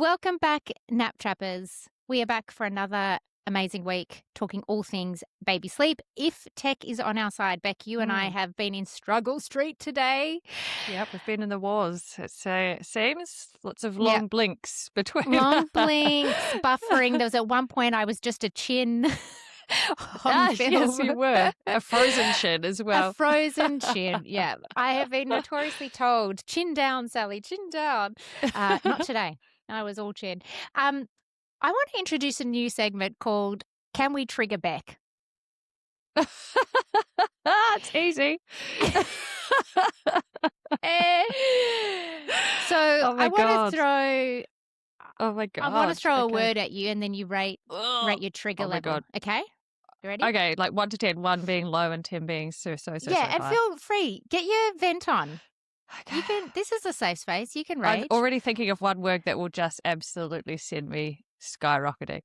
Welcome back, Nap Trappers. We are back for another amazing week talking all things baby sleep. If tech is on our side, Beck, you and I have been in struggle street today. Yep, we've been in the wars. It seems lots of Yep. long blinks between. Long blinks, buffering. There was at one point I was just a chin on film. Yes, you were. A frozen chin as well. A frozen chin, yeah. I have been notoriously told, chin down, Sally, chin down. Not today. I was all chin. I want to introduce a new segment called Can We Trigger Beck? It's easy. So Oh my I want God. to throw Oh my God. I want to throw a Okay. word at you and then you rate your trigger Oh my level. God. Okay? You ready? Okay, like 1 to 10, 1 being low and 10 being so Yeah, and high. feel free. Get your vent on. Okay. You can. This is a safe space. You can I'm rage. already thinking of one word that will just absolutely send me skyrocketing,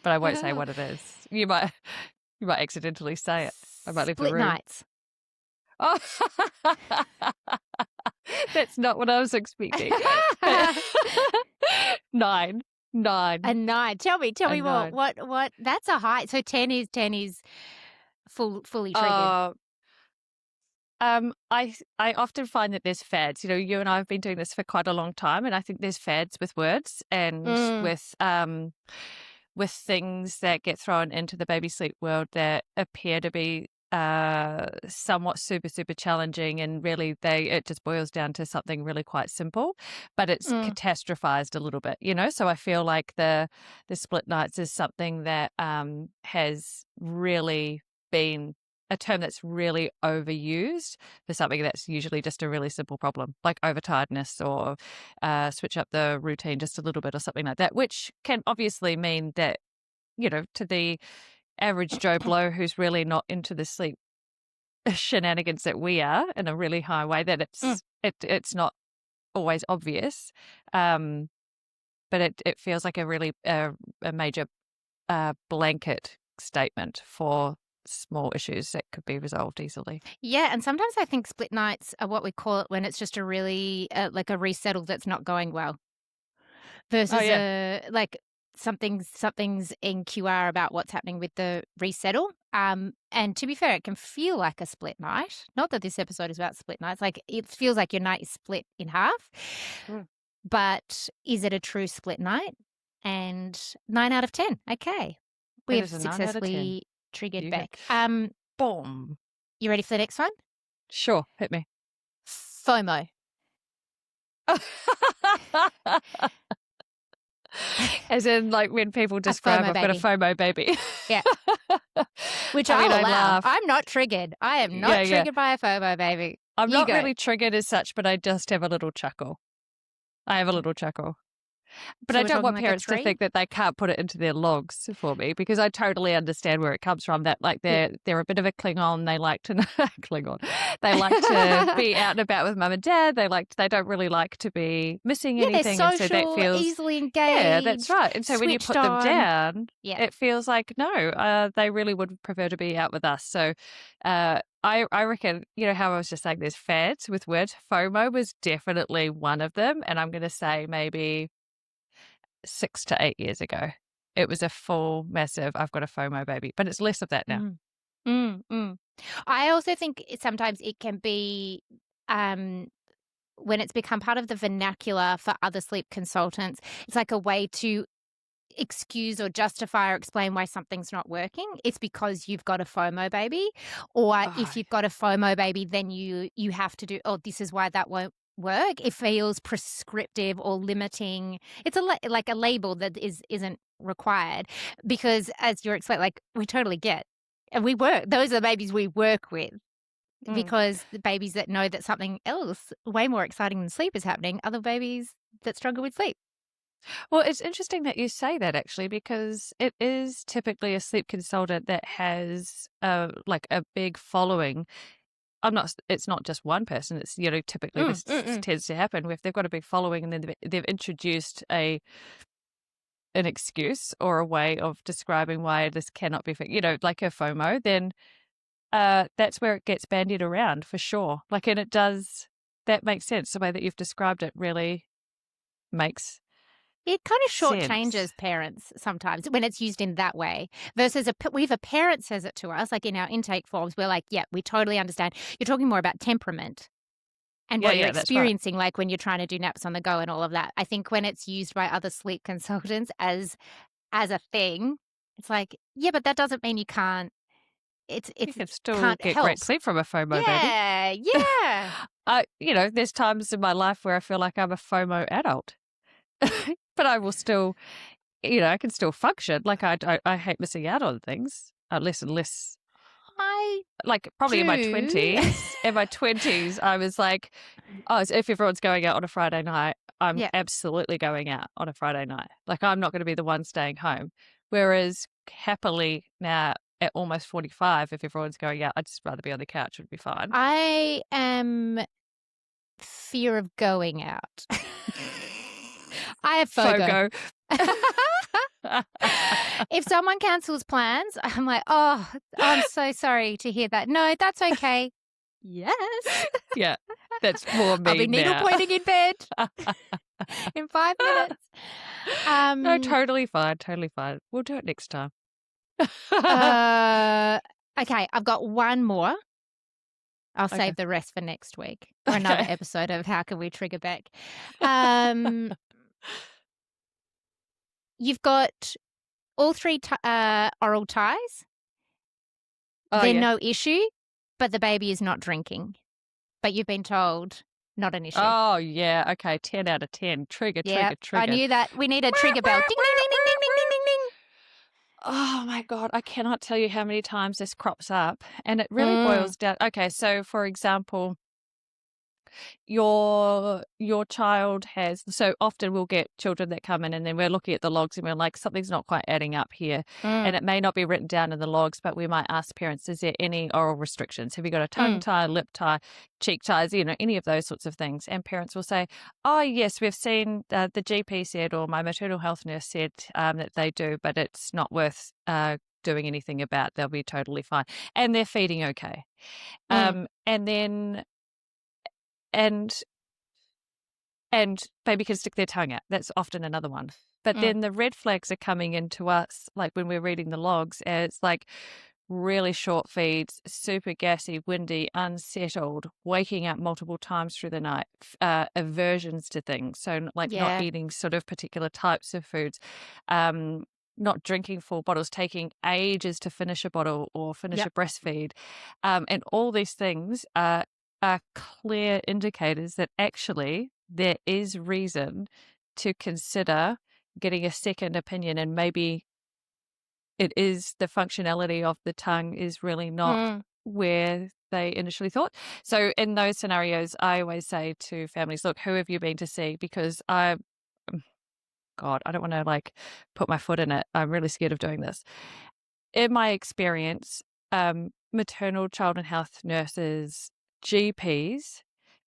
but I won't say what it is. You might accidentally say it. I might leave the Split room. nights. Oh, that's not what I was expecting. 9. A 9. Tell me A more. 9. What? That's a high. So 10 is fully triggered. I often find that there's fads. You know, you and I have been doing this for quite a long time, and I think there's fads with words and with things that get thrown into the baby sleep world that appear to be somewhat super challenging, and really it just boils down to something really quite simple, but it's catastrophized a little bit, you know. So I feel like the split nights is something that has really been a term that's really overused for something that's usually just a really simple problem, like overtiredness or switch up the routine just a little bit or something like that, which can obviously mean that, you know, to the average Joe Blow who's really not into the sleep shenanigans that we are in a really high way, that it's not always obvious, but it feels like a really a major blanket statement for small issues that could be resolved easily. Yeah, and sometimes I think split nights are what we call it when it's just a really like a resettle that's not going well, versus like something's in QR about what's happening with the resettle. And to be fair, it can feel like a split night. Not that this episode is about split nights. Like it feels like your night is split in half. But is it a true split night? And 9 out of 10. Okay, we have successfully triggered Beck. Boom. You ready for the next one? Sure, hit me. FOMO. As in, like, when people describe, I've got a FOMO baby. Yeah. Which I laugh. I'm not triggered. I am not triggered by a FOMO baby. I'm not really triggered as such, but I just have a little chuckle. I have a little chuckle. But so I don't want parents to think that they can't put it into their logs for me, because I totally understand where it comes from. That like they're a bit of a Klingon. They like to Klingon. They like to be out and about with mum and dad. They don't really like to be missing anything. They're social, and so that feels easily engaged. Yeah, that's right. And so when you put them down, it feels like no, they really would prefer to be out with us. So I reckon, you know how I was just saying there's fads with words. FOMO was definitely one of them, and I'm going to say maybe 6 to 8 years ago, it was a full massive I've got a FOMO baby, but it's less of that now. I also think sometimes it can be when it's become part of the vernacular for other sleep consultants, it's like a way to excuse or justify or explain why something's not working. It's because you've got a FOMO baby, or if you've got a FOMO baby, then you have to do, this is why that won't work. It feels prescriptive or limiting. It's like a label that isn't required, because as you're explaining, like we totally get, and we work. Those are the babies we work with, because the babies that know that something else way more exciting than sleep is happening are the babies that struggle with sleep. Well, it's interesting that you say that, actually, because it is typically a sleep consultant that has like a big following. It's not just one person. It's, you know, typically this tends to happen if they've got a big following and then they've introduced an excuse or a way of describing why this cannot be fixed, you know, like a FOMO, then that's where it gets bandied around for sure. Like, and that makes sense. The way that you've described it really makes It kind of sense. shortchanges parents sometimes when it's used in that way versus if a parent says it to us, like in our intake forms, we're like, yeah, we totally understand. You're talking more about temperament and Yeah, what you're yeah, that's right. experiencing, like when you're trying to do naps on the go and all of that. I think when it's used by other sleep consultants as a thing, it's like, yeah, but that doesn't mean you can't. You It's can still can't get help. great sleep from a FOMO baby. Yeah, yeah. There's times in my life where I feel like I'm a FOMO adult, but I will still, I can still function. Like I hate missing out on things. Less and less. I Like probably in my do. 20s. In my 20s, I was like, oh, so if everyone's going out on a Friday night, I'm Yeah. absolutely going out on a Friday night. Like I'm not going to be the one staying home. Whereas happily now at almost 45, if everyone's going out, I'd just rather be on the couch. Would be fine. I am fear of going out. I have FOGO. FOGO. If someone cancels plans, I'm like, oh, I'm so sorry to hear that. No, that's okay. Yes. Yeah, that's more I'll be me needle now. pointing in bed in 5 minutes. No, totally fine. Totally fine. We'll do it next time. Okay, I've got one more. I'll Okay. save the rest for next week or another Okay. episode of How Can We Trigger Back. Um, you've got all three oral ties. Oh, They're yeah. no issue, but the baby is not drinking. But you've been told not an issue. Oh, yeah. Okay. 10 out of 10. Trigger, Yeah, trigger, I trigger. knew that. We need a trigger bell. Ding, ding, ding, ding, ding, ding, ding, ding, ding. Oh my God, I cannot tell you how many times this crops up. And it really boils down. Okay, so for example, your child has, so often we'll get children that come in and then we're looking at the logs and we're like, something's not quite adding up here. And it may not be written down in the logs, but we might ask parents, is there any oral restrictions? Have you got a tongue tie, lip tie, cheek ties, any of those sorts of things? And parents will say, oh yes, we've seen the GP said, or my maternal health nurse said that they do, but it's not worth doing anything about. They'll be totally fine. And they're feeding okay. And then and baby can stick their tongue out. That's often another one. But then the red flags are coming into us, like when we're reading the logs, and it's like really short feeds, super gassy, windy, unsettled, waking up multiple times through the night, aversions to things. So like not Yeah. eating sort of particular types of foods, not drinking full bottles, taking ages to finish a bottle or finish a breastfeed. And all these things are clear indicators that actually there is reason to consider getting a second opinion, and maybe it is the functionality of the tongue is really not where they initially thought. So in those scenarios, I always say to families, look, who have you been to see? Because God, I don't want to like put my foot in it. I'm really scared of doing this. In my experience, maternal child and health nurses, GPs,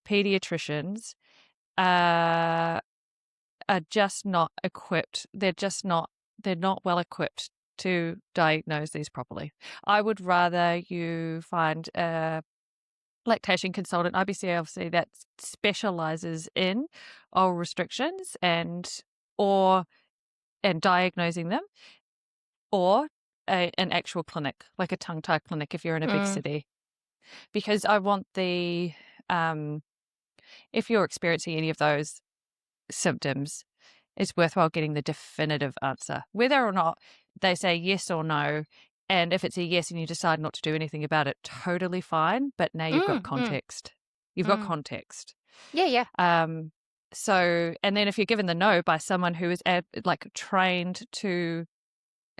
pediatricians are just not equipped. They're not well equipped to diagnose these properly. I would rather you find a lactation consultant, IBC obviously, that specializes in oral restrictions and diagnosing them, or an actual clinic, like a tongue tie clinic if you're in a big city. Because I want if you're experiencing any of those symptoms, it's worthwhile getting the definitive answer, whether or not they say yes or no. And if it's a yes and you decide not to do anything about it, totally fine. But now you've got context. You've got context. Yeah. So, and then if you're given the no by someone who is trained to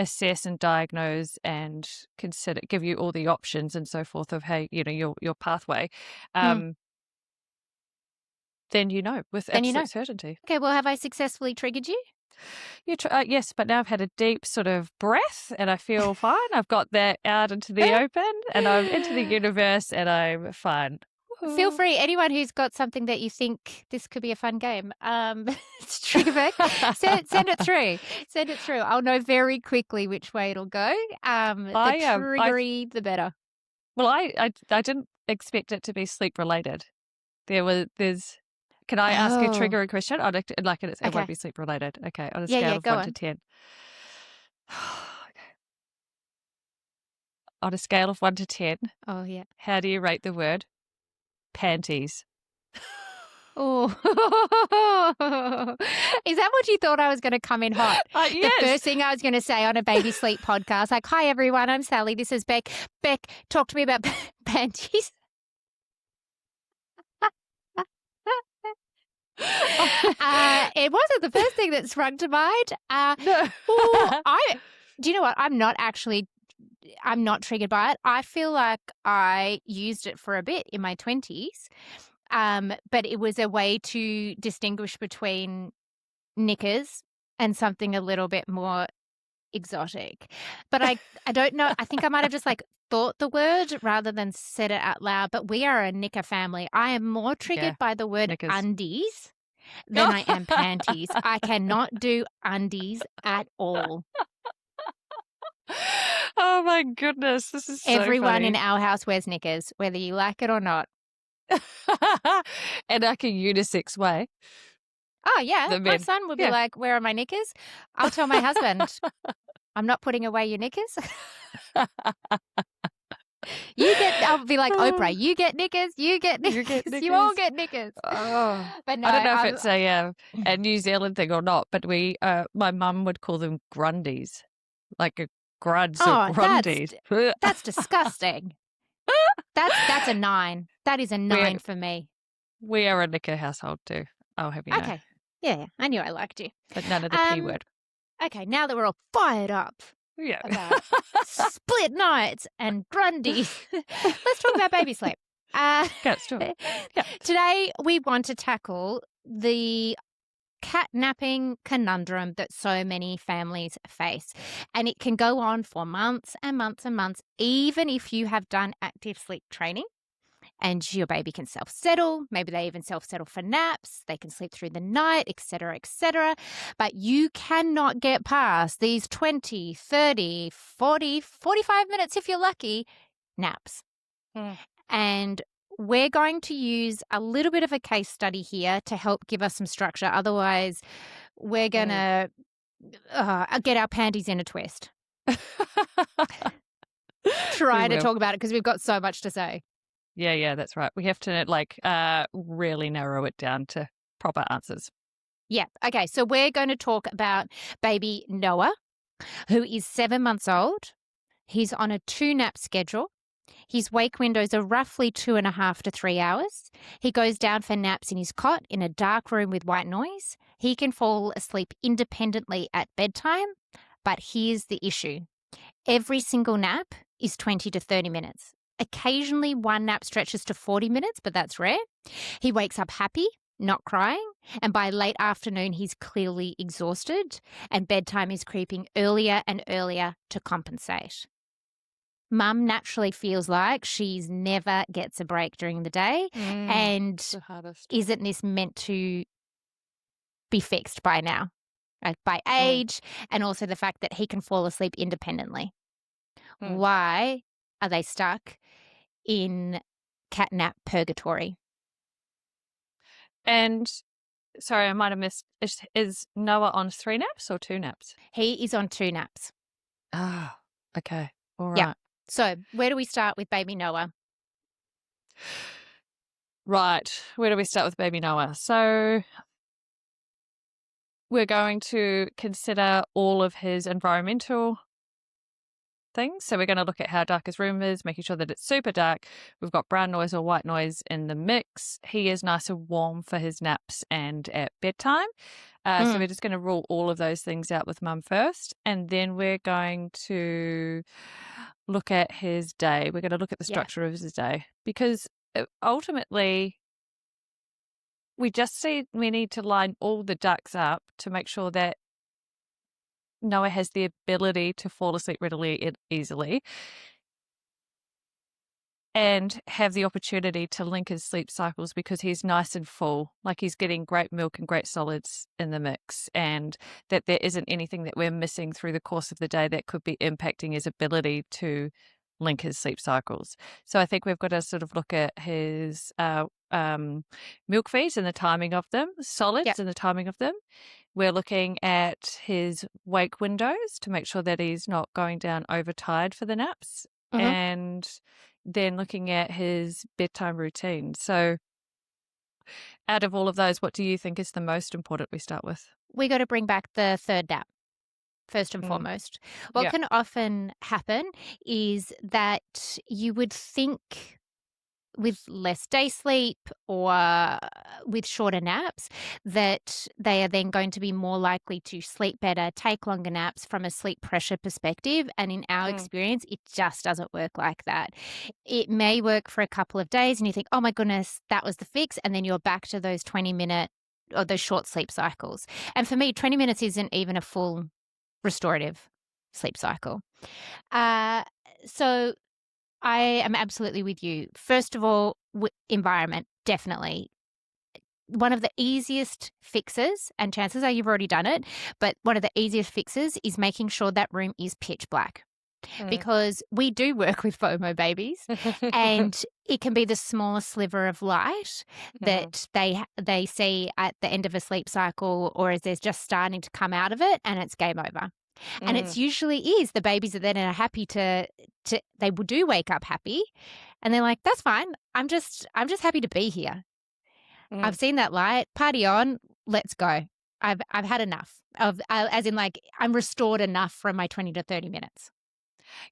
assess and diagnose and give you all the options and so forth of, hey, your pathway, then with absolute certainty. Okay, well, have I successfully triggered you? Yes, but now I've had a deep sort of breath and I feel fine. I've got that out into the open and I'm into the universe and I'm fine. Feel free, anyone who's got something that you think this could be a fun game, it's trigger back. Send it through. Send it through. I'll know very quickly which way it'll go. The triggery, the better. Well, I didn't expect it to be sleep related. There's Can I ask a Oh, triggering question? It okay. won't be sleep related. Okay, on a Yeah, scale yeah, of go 1 to on. 10. On a scale of 1 to 10, Oh, yeah. how do you rate the word panties? Oh. Is that what you thought I was going to come in hot? The Yes. first thing I was going to say on a baby sleep podcast, like, hi, everyone, I'm Sally. This is Beck. Beck, talk to me about panties. It wasn't the first thing that sprung to mind. No. Do you know what? I'm not triggered by it. I feel like I used it for a bit in my 20s, but it was a way to distinguish between knickers and something a little bit more exotic. But I don't know. I think I might have just like thought the word rather than said it out loud. But we are a knicker family. I am more Yeah, triggered by the word knickers. undies than I am panties. I cannot do undies at all. Oh my goodness, this is so Everyone in funny. our house wears knickers, whether you like it or not. And like a unisex way. Oh, yeah. The My men. son would be Yeah. like, where are my knickers? I'll tell my husband, I'm not putting away your knickers. I'll be like Oprah, you get knickers, you get You get knickers, you all knickers. get knickers. Oh. But no, I don't know if it's a New Zealand thing or not, but my mum would call them grundies, like a gruds or oh, grundies. that's disgusting. That's a 9. That is a 9 for me. We are a knicker household too, I'll have you know. Okay. Yeah, I knew I liked you. But none of the P word. Okay, now that we're all fired up Yeah. about split nights and grundies, let's talk about baby sleep. Let's do it. Yeah. Today, we want to tackle the catnapping conundrum that so many families face. And it can go on for months and months and months, even if you have done active sleep training and your baby can self-settle. Maybe they even self-settle for naps. They can sleep through the night, etc., etc. But you cannot get past these 20, 30, 40, 45 minutes, if you're lucky, naps. And we're going to use a little bit of a case study here to help give us some structure. Otherwise, we're going to get our panties in a twist. Try to talk about it because we've got so much to say. Yeah, that's right. We have to really narrow it down to proper answers. Yeah. Okay. So we're going to talk about baby Noah, who is 7 months old. He's on a 2-nap schedule. His wake windows are roughly 2.5 to 3 hours. He goes down for naps in his cot in a dark room with white noise. He can fall asleep independently at bedtime, but here's the issue. Every single nap is 20 to 30 minutes. Occasionally, one nap stretches to 40 minutes, but that's rare. He wakes up happy, not crying, and by late afternoon, he's clearly exhausted, and bedtime is creeping earlier and earlier to compensate. Mum naturally feels like she's never gets a break during the day, and the hardest. isn't this meant to be fixed by now? By age, and also the fact that he can fall asleep independently. Why are they stuck in catnap purgatory? And sorry, I might have missed. Is Noah on 3 naps or 2 naps? He is on 2 naps. Ah, okay. All right. Yep. So where do we start with baby Noah? Right. Where do we start with baby Noah? So we're going to consider all of his environmental things. So we're going to look at how dark his room is, making sure that it's super dark. We've got brown noise or white noise in the mix. He is nice and warm for his naps and at bedtime. So we're just going to rule all of those things out with mum first. And then we're going to look at his day. We're going to look at the structure of his day, because ultimately we need to line all the ducks up to make sure that Noah has the ability to fall asleep readily and easily, and have the opportunity to link his sleep cycles, because he's nice and full, like he's getting great milk and great solids in the mix, and that there isn't anything that we're missing through the course of the day that could be impacting his ability to link his sleep cycles. So I think we've got to sort of look at his milk feeds and the timing of them, solids Yep. and the timing of them. We're looking at his wake windows to make sure that he's not going down overtired for the naps, Mhm. and then looking at his bedtime routine. So out of all of those, what do you think is the most important we start with? We got to bring back the third nap. First and Mm. foremost. What Yeah. can often happen is that you would think with less day sleep or with shorter naps that they are then going to be more likely to sleep better, take longer naps from a sleep pressure perspective. And in our Mm. experience, it just doesn't work like that. It may work for a couple of days and you think, oh my goodness, that was the fix. And then you're back to those 20-minute or those short sleep cycles. And for me, 20 minutes isn't even a full restorative sleep cycle. Uh, so I am absolutely with you. First of all, environment, definitely. One of the easiest fixes, and chances are you've already done it, but one of the easiest fixes is making sure that room is pitch black Mm. because we do work with FOMO babies and it can be the smallest sliver of light Mhm. that they see at the end of a sleep cycle or as they're just starting to come out of it and it's game over. And it's Mm. usually is the babies that then are happy to they do wake up happy and they're like, that's fine. I'm just happy to be here. I've Mm. seen that light. Party on. Let's go. I've had enough of as in like I'm restored enough from my 20 to 30 minutes.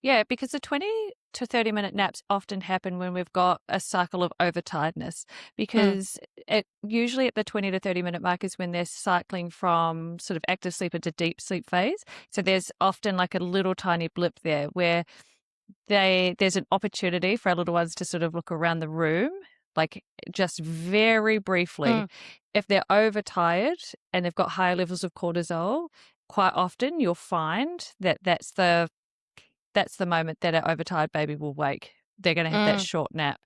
Yeah, because the 20 to 30-minute naps often happen when we've got a cycle of overtiredness, Mm, because it usually at the 20 to 30-minute mark is when they're cycling from sort of active sleep into deep sleep phase. So there's often like a little tiny blip there where there's an opportunity for our little ones to sort of look around the room, like just very briefly. mm, If they're overtired and they've got higher levels of cortisol, quite often you'll find that that's the moment that an overtired baby will wake. They're going to have that mm. short nap.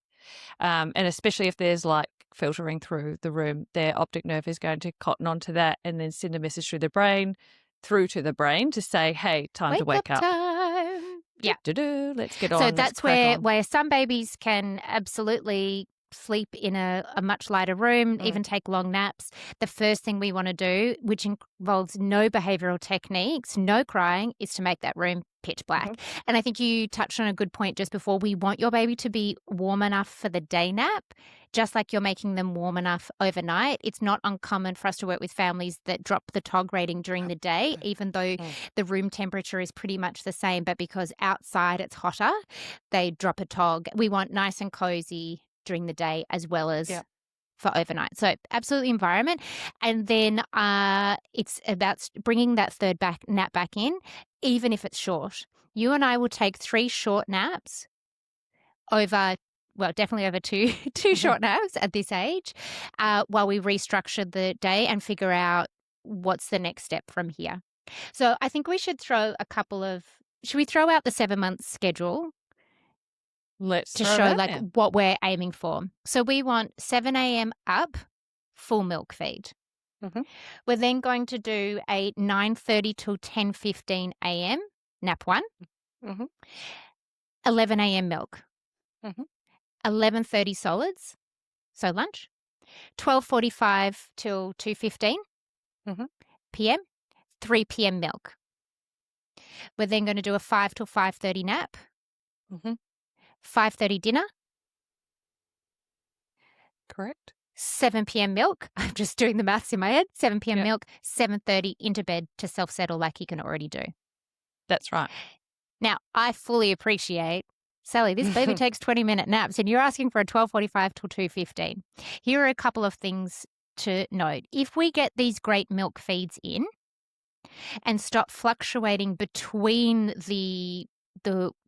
And especially if there's light filtering through the room, their optic nerve is going to cotton onto that and then send a message through to the brain to say, hey, time to Wake up wake up. time. Yeah. Do-do-do, let's get So on, let's that's crack on. where some babies can absolutely sleep in a much lighter room, Mm. even take long naps. The first thing we want to do, which involves no behavioral techniques, no crying, is to make that room pitch black. Mhm. And I think you touched on a good point just before. We want your baby to be warm enough for the day nap, just like you're making them warm enough overnight. It's not uncommon for us to work with families that drop the TOG rating during the day, even though Mm. the room temperature is pretty much the same, but because outside it's hotter, they drop a TOG. We want nice and cozy during the day as well as Yeah. for overnight. So absolutely environment. And then it's about bringing that third nap back in, even if it's short. You and I will take 3 short naps over, well, definitely over two Mhm. short naps at this age, while we restructure the day and figure out what's the next step from here. So I think we should should we throw out the 7 month schedule Let's to throw it show out like there. what we're aiming for? So we want 7 a.m. up, full milk feed. Mhm. We're then going to do a 9:30 till 10:15 a.m. nap 1, Mhm. 11 a.m. milk, Mhm. 11:30 solids, so lunch, 12:45 till 2:15 Mhm. p.m., 3 p.m. milk. We're then going to do a 5 till 5:30 nap, Mhm. 5:30 dinner, Correct. 7 p.m. milk. I'm just doing the maths in my head. 7 p.m. Yeah, milk, 7:30 into bed to self-settle like you can already do. that's right. Now, I fully appreciate, Sally, this baby takes 20-minute naps and you're asking for a 12:45 till 2:15. Here are a couple of things to note. If we get these great milk feeds in and stop fluctuating between the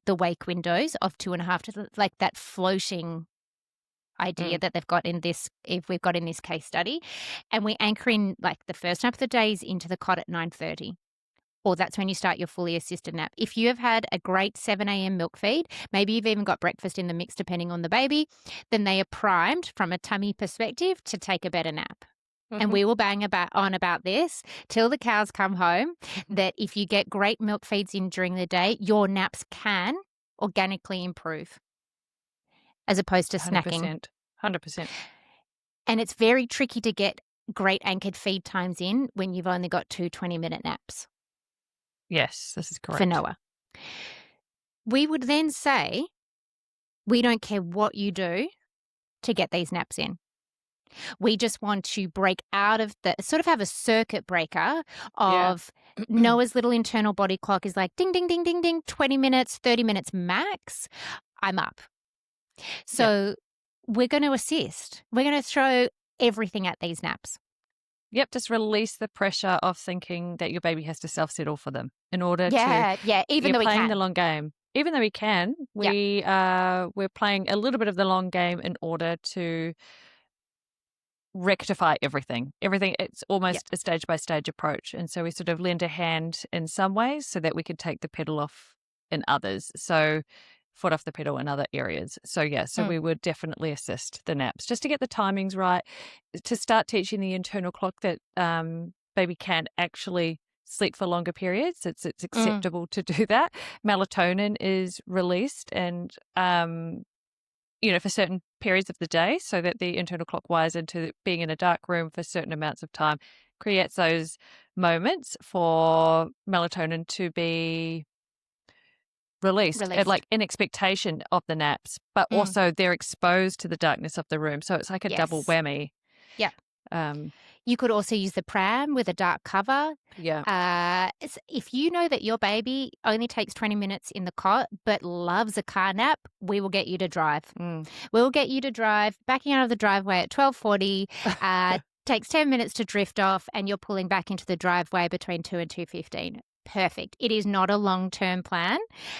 wake windows of 2.5 to like that floating idea Mm. that if we've got in this case study, and we anchor in like the first nap of the days into the cot at 9:30, or that's when you start your fully assisted nap. If you have had a great 7 a.m. milk feed, maybe you've even got breakfast in the mix depending on the baby, then they are primed from a tummy perspective to take a better nap. And Mhm. we will bang about this till the cows come home, that if you get great milk feeds in during the day, your naps can organically improve as opposed to snacking. 100%. 100%. And it's very tricky to get great anchored feed times in when you've only got 2 20-minute naps Yes, this is for correct. Noah. We would then say, we don't care what you do to get these naps in. We just want to break out of the sort of have a circuit breaker Yeah. of Noah's little internal body clock is like ding, ding, ding, ding, ding, 20 minutes, 30 minutes max. I'm up. Yeah. So we're going to assist. We're going to throw everything at these naps. Yep, just release the pressure of thinking that your baby has to self-settle for them in order to Yeah, even you're though we playing the can. long game. Even though we can, Yeah, we're playing a little bit of the long game in order to rectify everything. Everything, it's yeah. almost a stage by stage approach. And so we sort of lend a hand in some ways so that we can take the pedal off in others. So foot off the pedal in other areas. So yeah, so Mm, we would definitely assist the naps just to get the timings right, to start teaching the internal clock that baby can actually sleep for longer periods. It's mm, acceptable to do that. Melatonin is released and for certain periods of the day so that the internal clock wires into being in a dark room for certain amounts of time creates those moments for melatonin to be released released. like in expectation of the naps, but Mm, also they're exposed to the darkness of the room. So it's like a double yes. whammy. Yeah. Um, You could also use the pram with a dark cover. yeah. If you know that your baby only takes 20 minutes in the cot but loves a car nap, we will get you to drive. Mm. We'll get you to drive, backing out of the driveway at 12:40, takes 10 minutes to drift off, and you're pulling back into the driveway between 2 and 2:15. Perfect. It is not a long-term plan,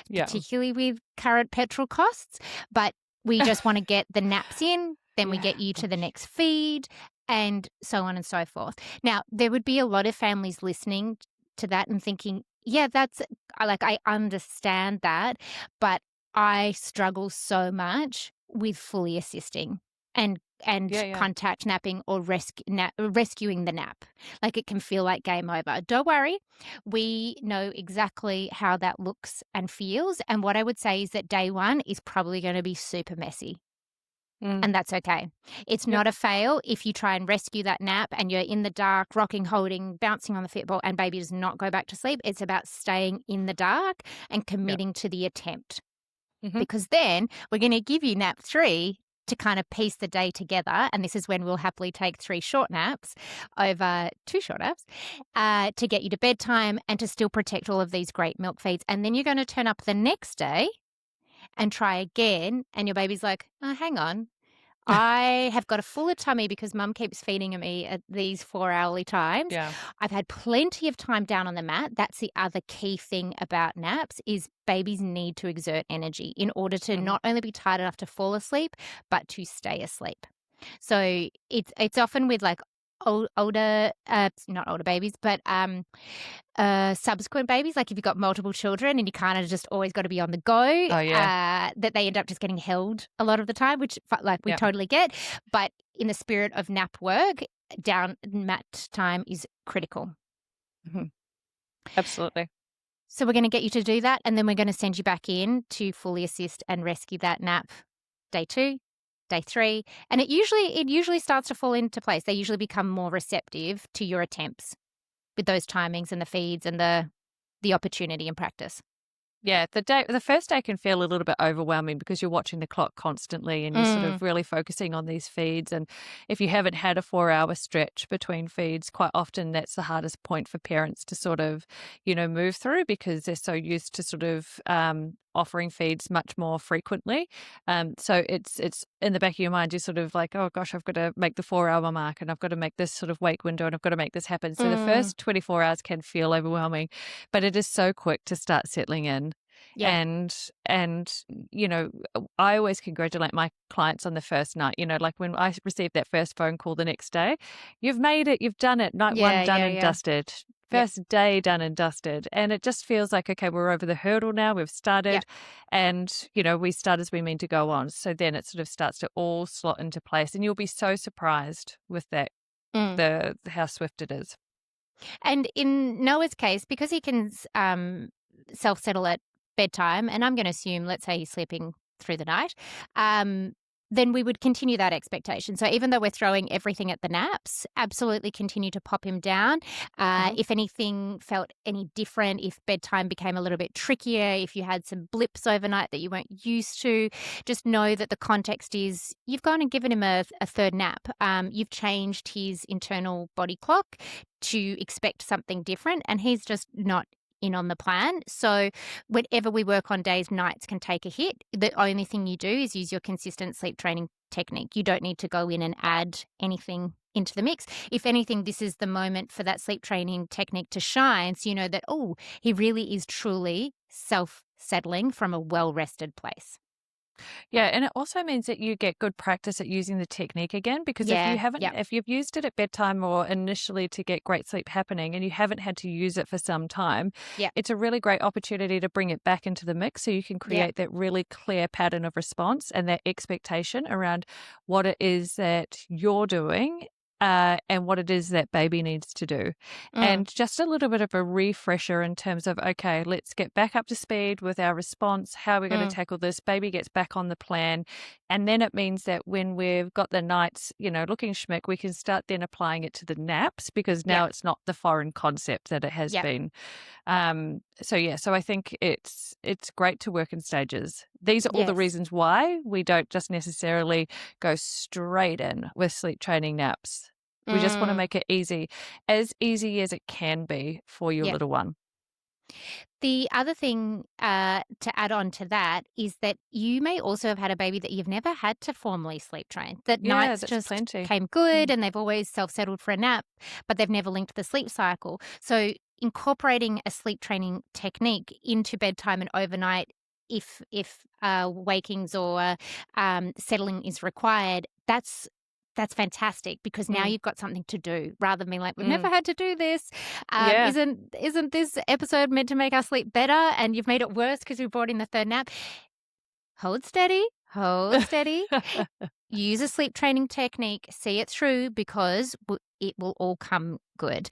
Yeah. particularly with current petrol costs, but we just want to get the naps in, then we Yeah. get you to the next feed, and so on and so forth. Now, there would be a lot of families listening to that and thinking, yeah, I understand that, but I struggle so much with fully assisting and Yeah. Yeah. contact napping or rescuing the nap. Like it can feel like game over. Don't worry. We know exactly how that looks and feels. And what I would say is that day one is probably going to be super messy. Mm. And that's okay. It's Yep. not a fail if you try and rescue that nap and you're in the dark, rocking, holding, bouncing on the football, and baby does not go back to sleep. It's about staying in the dark and Yep. committing to the attempt, Hmm. because then we're going to give you nap 3 to kind of piece the day together. And this is when we'll happily take 3 short naps over 2 short naps to get you to bedtime and to still protect all of these great milk feeds. And then you're going to turn up the next day and try again. And your baby's like, oh, hang on. I have got a fuller tummy because mum keeps feeding me at these 4-hourly times. Yeah. I've had plenty of time down on the mat. That's the other key thing about naps is babies need to exert energy in order to Hmm. not only be tired enough to fall asleep, but to stay asleep. So it's often with like older, not older babies, but subsequent babies, like if you've got multiple children and you kind of just always got to be on the go, Oh yeah. that they end up just getting held a lot of the time, which like we Yeah. totally get. But in the spirit of nap work, down mat time is critical. Hmm. Absolutely. So we're going to get you to do that, and then we're going to send you back in to fully assist and rescue that nap day 2, day 3, and it usually starts to fall into place. They usually become more receptive to your attempts with those timings and the feeds and the opportunity and practice. Yeah, the first day can feel a little bit overwhelming because you're watching the clock constantly and you're sort Mm, of really focusing on these feeds. And if you haven't had a 4 hour stretch between feeds, quite often that's the hardest point for parents to sort of, move through because they're so used to sort of offering feeds much more frequently. So it's in the back of your mind, you're sort of like, oh gosh, I've got to make the 4 hour mark and I've got to make this sort of wake window and I've got to make this happen. So the mm, first 24 hours can feel overwhelming, but it is so quick to start settling in. yeah, And I always congratulate my clients on the first night. Like when I received that first phone call the next day, you've made it, you've done it, night one yeah, done yeah, and yeah, dusted, yep, first day done and dusted. And it just feels like, okay, we're over the hurdle now, we've yep, started, and we start as we mean to go on. So then it sort of starts to all slot into place, and you'll be so surprised with that, mm. the how swift it is. And in Noah's case, because he can self-settle at bedtime, and I'm going to assume, let's say he's sleeping through the night, um, then we would continue that expectation. So even though we're throwing everything at the naps, absolutely continue to pop him down. Mhm. If anything felt any different, if bedtime became a little bit trickier, if you had some blips overnight that you weren't used to, just know that the context is you've gone and given him a third nap. You've changed his internal body clock to expect something different, and he's just not in on the plan. So whenever we work on days, nights can take a hit. The only thing you do is use your consistent sleep training technique. You don't need to go in and add anything into the mix. If anything, this is the moment for that sleep training technique to shine, so you know that, oh, he really is truly self-settling from a well-rested place. Yeah, and it also means that you get good practice at using the technique again, because Yeah, yep, if you've used it at bedtime or initially to get great sleep happening and you haven't had to use it for some time, yep, it's a really great opportunity to bring it back into the mix so you can yep, create that really clear pattern of response and that expectation around what it is that you're doing. And what it is that baby needs to do. mm, And just a little bit of a refresher in terms of, okay, let's get back up to speed with our response. How are we going to mm, tackle this? Baby gets back on the plan. And then it means that when we've got the nights, looking schmick, we can start then applying it to the naps, because now yep, it's not the foreign concept that it has yep, been. So I think it's great to work in stages. These are all the yes. reasons why we don't just necessarily go straight in with sleep training naps. We just want to Mm, make it as easy as it can be for your yep. little one. The other thing to add on to that is that you may also have had a baby that you've never had to formally sleep train, that Yeah, nights that's just plenty. came good Mm. and they've always self settled for a nap, but they've never linked the sleep cycle. So, incorporating a sleep training technique into bedtime and overnight, if wakings or settling is required, that's fantastic, because now Mm. you've got something to do rather than being like, we've never Mm. had to do this. Yeah. Isn't this episode meant to make us sleep better? And you've made it worse because we brought in the third nap. Hold steady, hold steady. Use a sleep training technique, see it through, because it will all come good.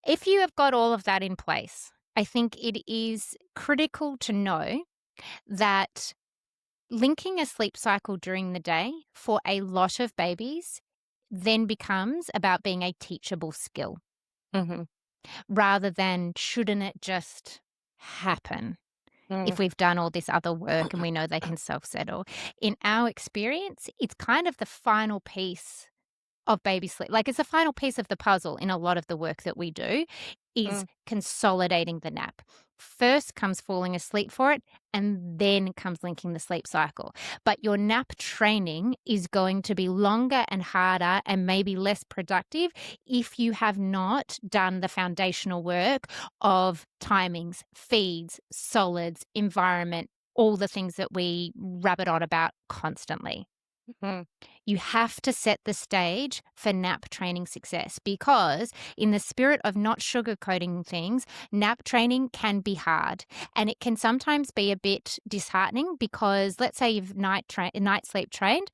If you have got all of that in place, I think it is critical to know that linking a sleep cycle during the day for a lot of babies then becomes about being a teachable skill Mhm. rather than shouldn't it just happen Mm. if we've done all this other work and we know they can self settle. In our experience, it's kind of the final piece of baby sleep. Like, it's a final piece of the puzzle in a lot of the work that we do, is Mm. consolidating the nap. First comes falling asleep for it, and then comes linking the sleep cycle. But your nap training is going to be longer and harder and maybe less productive if you have not done the foundational work of timings, feeds, solids, environment, all the things that we rabbit on about constantly. Mm. You have to set the stage for nap training success, because, in the spirit of not sugarcoating things, nap training can be hard, and it can sometimes be a bit disheartening, because let's say you've night sleep trained,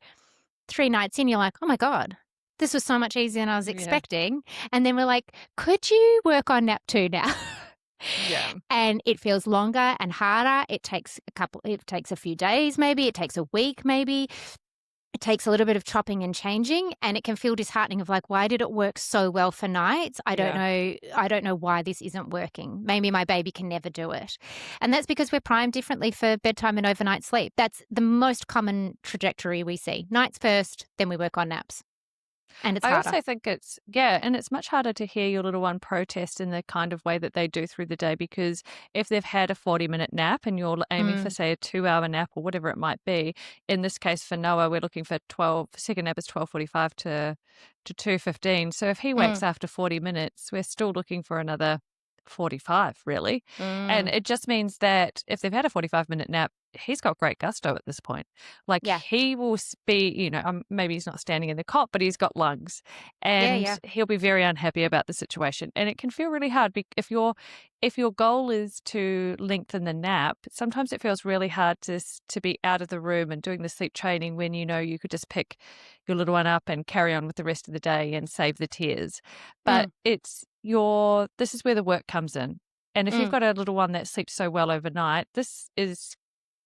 3 nights in, you're like, "Oh my god, this was so much easier than I was Yeah. expecting." And then we're like, "Could you work on nap 2 now?" Yeah. And it feels longer and harder. It takes a few days maybe, it takes a week maybe. It takes a little bit of chopping and changing, and it can feel disheartening of like, why did it work so well for nights? Yeah. I don't know why this isn't working. Maybe my baby can never do it. And that's because we're primed differently for bedtime and overnight sleep. That's the most common trajectory we see. Nights first, then we work on naps. And it's I harder. also think and it's much harder to hear your little one protest in the kind of way that they do through the day, because if they've had a 40-minute nap and you're aiming for, Mm, say, a 2-hour nap or whatever it might be, in this case for Noah, we're looking for second nap is 12:45 to 2:15. So if he wakes mm, after 40 minutes, we're still looking for another 45, really. And mm. it just means that if they've had a 45-minute nap, he's got great gusto at this point. Like, Yeah. he will be, maybe he's not standing in the cot, but he's got lungs, Yeah, and yeah. he'll be very unhappy about the situation. And it can feel really hard if your goal is to lengthen the nap. Sometimes it feels really hard to be out of the room and doing the sleep training when you could just pick your little one up and carry on with the rest of the day and save the tears. But Mm, this is where the work comes in. And if you've got a little one that sleeps so well overnight, this is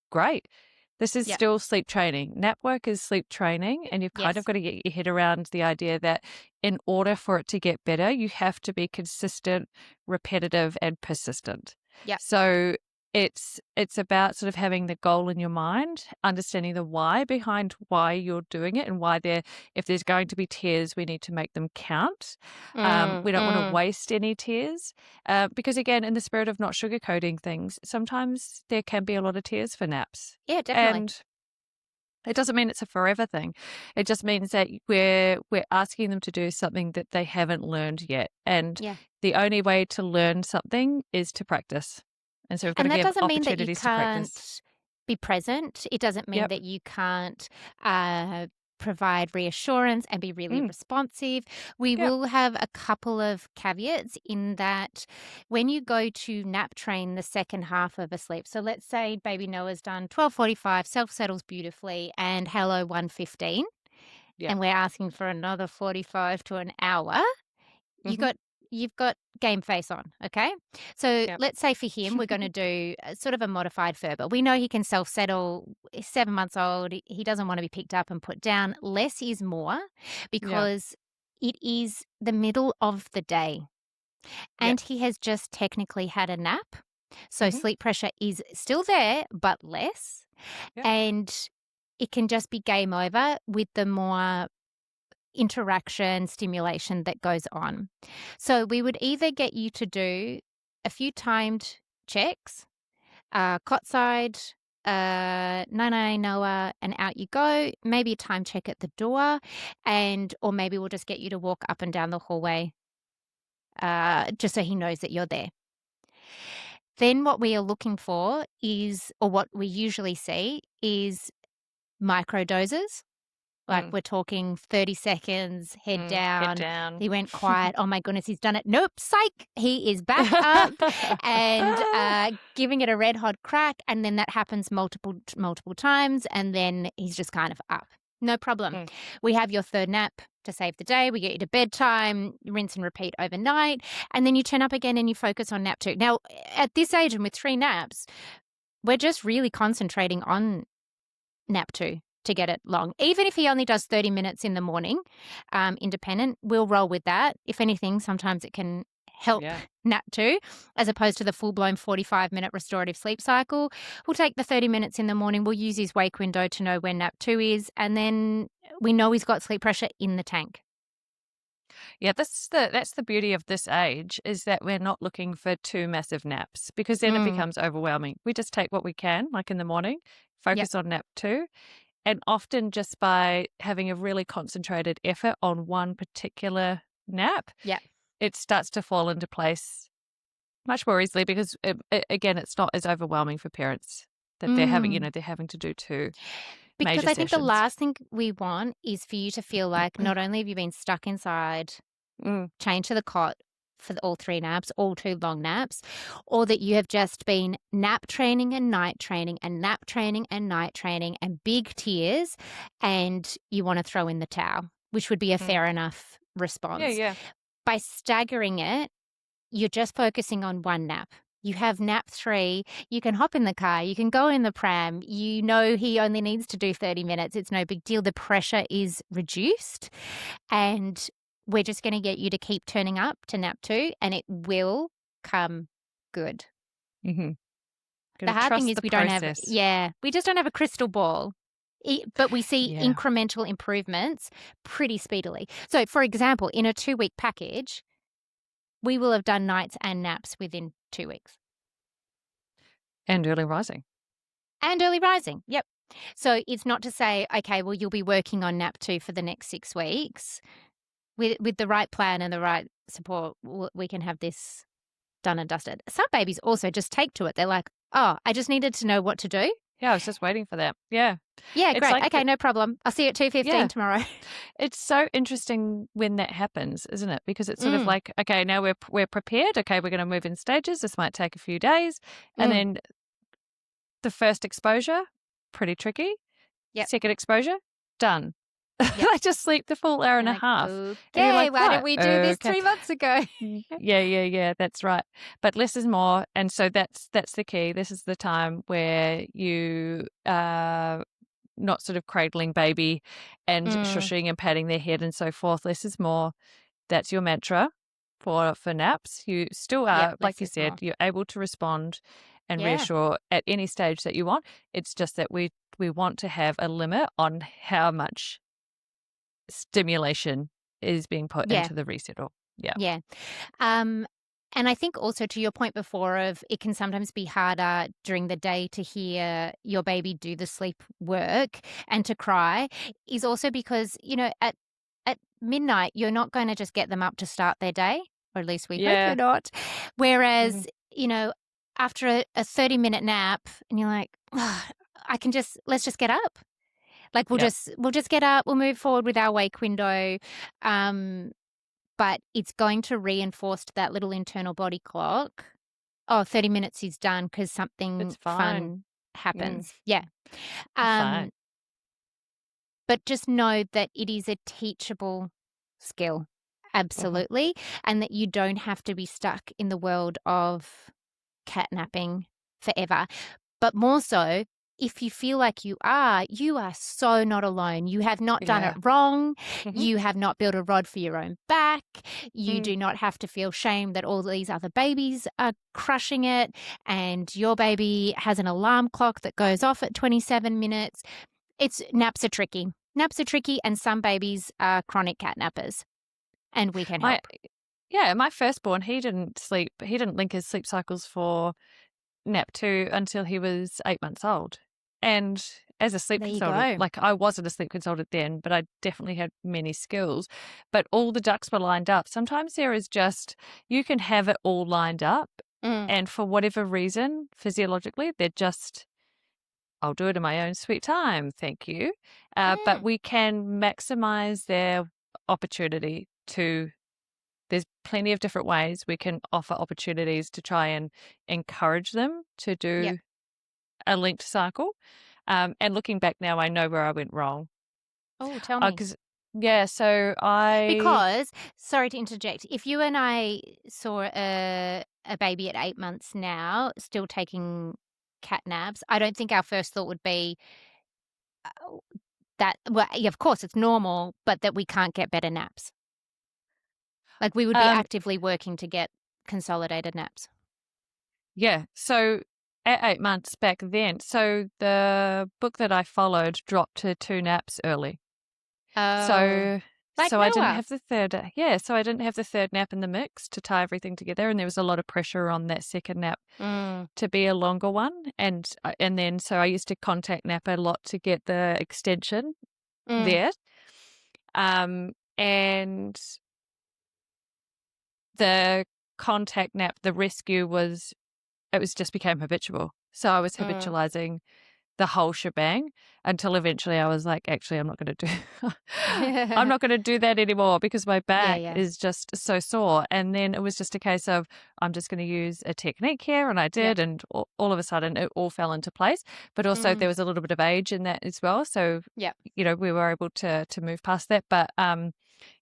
great. This is Yep. still sleep training. Nap work is sleep training, and you've kind Yes. of got to get your head around the idea that in order for it to get better, you have to be consistent, repetitive, and persistent. Yep. So it's about sort of having the goal in your mind, understanding the why behind why you're doing it, and why if there's going to be tears, we need to make them count. We don't want to waste any tears, because again, in the spirit of not sugarcoating things, sometimes there can be a lot of tears for naps. Yeah, definitely. And it doesn't mean it's a forever thing. It just means that we're asking them to do something that they haven't learned yet. And Yeah. the only way to learn something is to practice. And so we've got And to that give doesn't mean that you opportunities to practice. can't be present. It doesn't mean Yep. that you can't provide reassurance and be really responsive. We Yep. will have a couple of caveats in that when you go to nap train the second half of a sleep. So let's say baby Noah's done 12:45, self-settles beautifully, and hello 1:15, Yep. and we're asking for another 45 to an hour. Mhm. You've got game face on, okay? So Yep. let's say for him, we're going to do sort of a modified furbo. We know he can self-settle. He's 7 months old. He doesn't want to be picked up and put down. Less is more because it is the middle of the day and he has just technically had a nap. So sleep pressure is still there, but less. Yep. And it can just be game over with the more interaction, stimulation that goes on. So we would either get you to do a few timed checks, cot side, nine Noah, and out you go. Maybe a time check at the door, or maybe we'll just get you to walk up and down the hallway, just so he knows that you're there. Then what we are looking for is, or what we usually see is micro doses. Like we're talking 30 seconds, head down. He went quiet. Oh my goodness, he's done it. Nope, psych. He is back up and giving it a red hot crack. And then that happens multiple times. And then he's just kind of up. No problem. We have your third nap to save the day. We get you to bedtime, rinse and repeat overnight. And then you turn up again and you focus on nap 2. Now, at this age and with 3 naps, we're just really concentrating on nap 2. To get it long. Even if he only does 30 minutes in the morning, independent, we'll roll with that. If anything, sometimes it can help nap 2 as opposed to the full-blown 45-minute restorative sleep cycle. We'll take the 30 minutes in the morning. We'll use his wake window to know when nap 2 is, and then we know he's got sleep pressure in the tank. Yeah, that's the beauty of this age, is that we're not looking for 2 massive naps, because then it becomes overwhelming. We just take what we can, like in the morning, focus on nap 2. And often just by having a really concentrated effort on one particular nap, it starts to fall into place much more easily, because again, it's not as overwhelming for parents that they're having to do 2 because major I think the sessions. last thing we want is for you to feel like not only have you been stuck inside, chained to the cot for all 3 naps, all 2 long naps, or that you have just been nap training and night training and nap training and night training and big tears, and you want to throw in the towel, which would be a fair enough response. By staggering it, you're just focusing on 1 nap. You have nap 3, you can hop in the car, you can go in the pram, you know he only needs to do 30 minutes. It's no big deal. The pressure is reduced, and we're just going to get you to keep turning up to nap 2, and it will come good. The hard thing is we don't have, we just don't have a crystal ball, but we see incremental improvements pretty speedily. So, for example, in a 2-week package, we will have done nights and naps within 2 weeks. And early rising. Yep. So it's not to say, okay, well, you'll be working on nap 2 for the next 6 weeks. With the right plan and the right support, we can have this done and dusted. Some babies also just take to it. They're like, oh, I just needed to know what to do. Yeah, I was just waiting for that. Yeah. Yeah, great. Like okay, no problem. I'll see you at 2:15 tomorrow. It's so interesting when that happens, isn't it? Because it's sort of like, okay, now we're prepared. Okay, we're going to move in stages. This might take a few days. And then the first exposure, pretty tricky. Second exposure, done. Yep. I just sleep the full hour and You're a like, half. And you're okay, like, why right, didn't we do this okay. 3 months ago? Yeah, that's right. But less is more. And so that's the key. This is the time where you not sort of cradling baby and Mm, shushing and patting their head and so forth. Less is more. That's your mantra for naps. You still yep, are, like less you is said, more. you're able to respond and Yeah, reassure at any stage that you want. It's just that we want to have a limit on how much stimulation is being put yeah, into the resettle. Yeah. yeah. Um, and I think also to your point before of it can sometimes be harder during the day to hear your baby do the sleep work and to cry is also because, at midnight, you're not going to just get them up to start their day, or at least we hope you're Yeah. not. Mhm. Whereas, after a 30-minute nap and you're like, "Ugh, let's just get up. Like Yep. we'll just get up, we'll move forward with our wake window. Um, but it's going to reinforce that little internal body clock. Oh, 30 minutes is done because something It's fine. fun Mm, happens. Yeah. it's fine. Um, but just know that it is a teachable skill. Mhm. Absolutely. And that you don't have to be stuck in the world of catnapping forever. But more so, if you feel like you are so not alone. You have not done it Yeah. wrong. Mhm. You have not built a rod for your own back. You Mm. do not have to feel shame that all these other babies are crushing it and your baby has an alarm clock that goes off at 27 minutes. Naps are tricky. Naps are tricky, and some babies are chronic catnappers, and we can My help. yeah, my firstborn, he didn't link his sleep cycles for nap 2 until he was 8 months old. And as a sleep There you consultant, go. like I wasn't a sleep consultant then, but I definitely had many skills. But all the ducks were lined up. Sometimes there is just, you can have it all lined up. Mm, And for whatever reason, physiologically, they're just, I'll do it in my own sweet time. Thank you. But mm. we can maximize their opportunity to, there's plenty of different ways we can offer opportunities to try and encourage them to Yep. do a linked cycle. And looking back now, I know where I went wrong. Oh, tell me. Because, yeah, so I, Because, sorry to interject, if you and I saw a baby at 8 months now still taking cat naps, I don't think our first thought would be that, well, yeah, of course it's normal, but that we can't get better naps. Like we would be um, actively working to get consolidated naps. yeah, so at 8 months back then, so the book that I followed dropped to 2 naps early. Oh, So like so I didn't Noah. have the third yeah, so I didn't have the third nap in the mix to tie everything together, and there was a lot of pressure on that second nap Mm, to be a longer one, and then so I used to contact nap a lot to get the extension mm, there. And the contact nap, the rescue was, it was just became habitual. So I was mm. habitualizing the whole shebang until eventually I was like, actually, I'm not going to do, I'm not going to do that anymore because my Yeah, back yeah. is just so sore. And then it was just a case of, I'm just going to use a technique here. And I Yep. did. And all of a sudden it all fell into place. But also Mm, there was a little bit of age in that as well. So, yep. we were able to move past that. But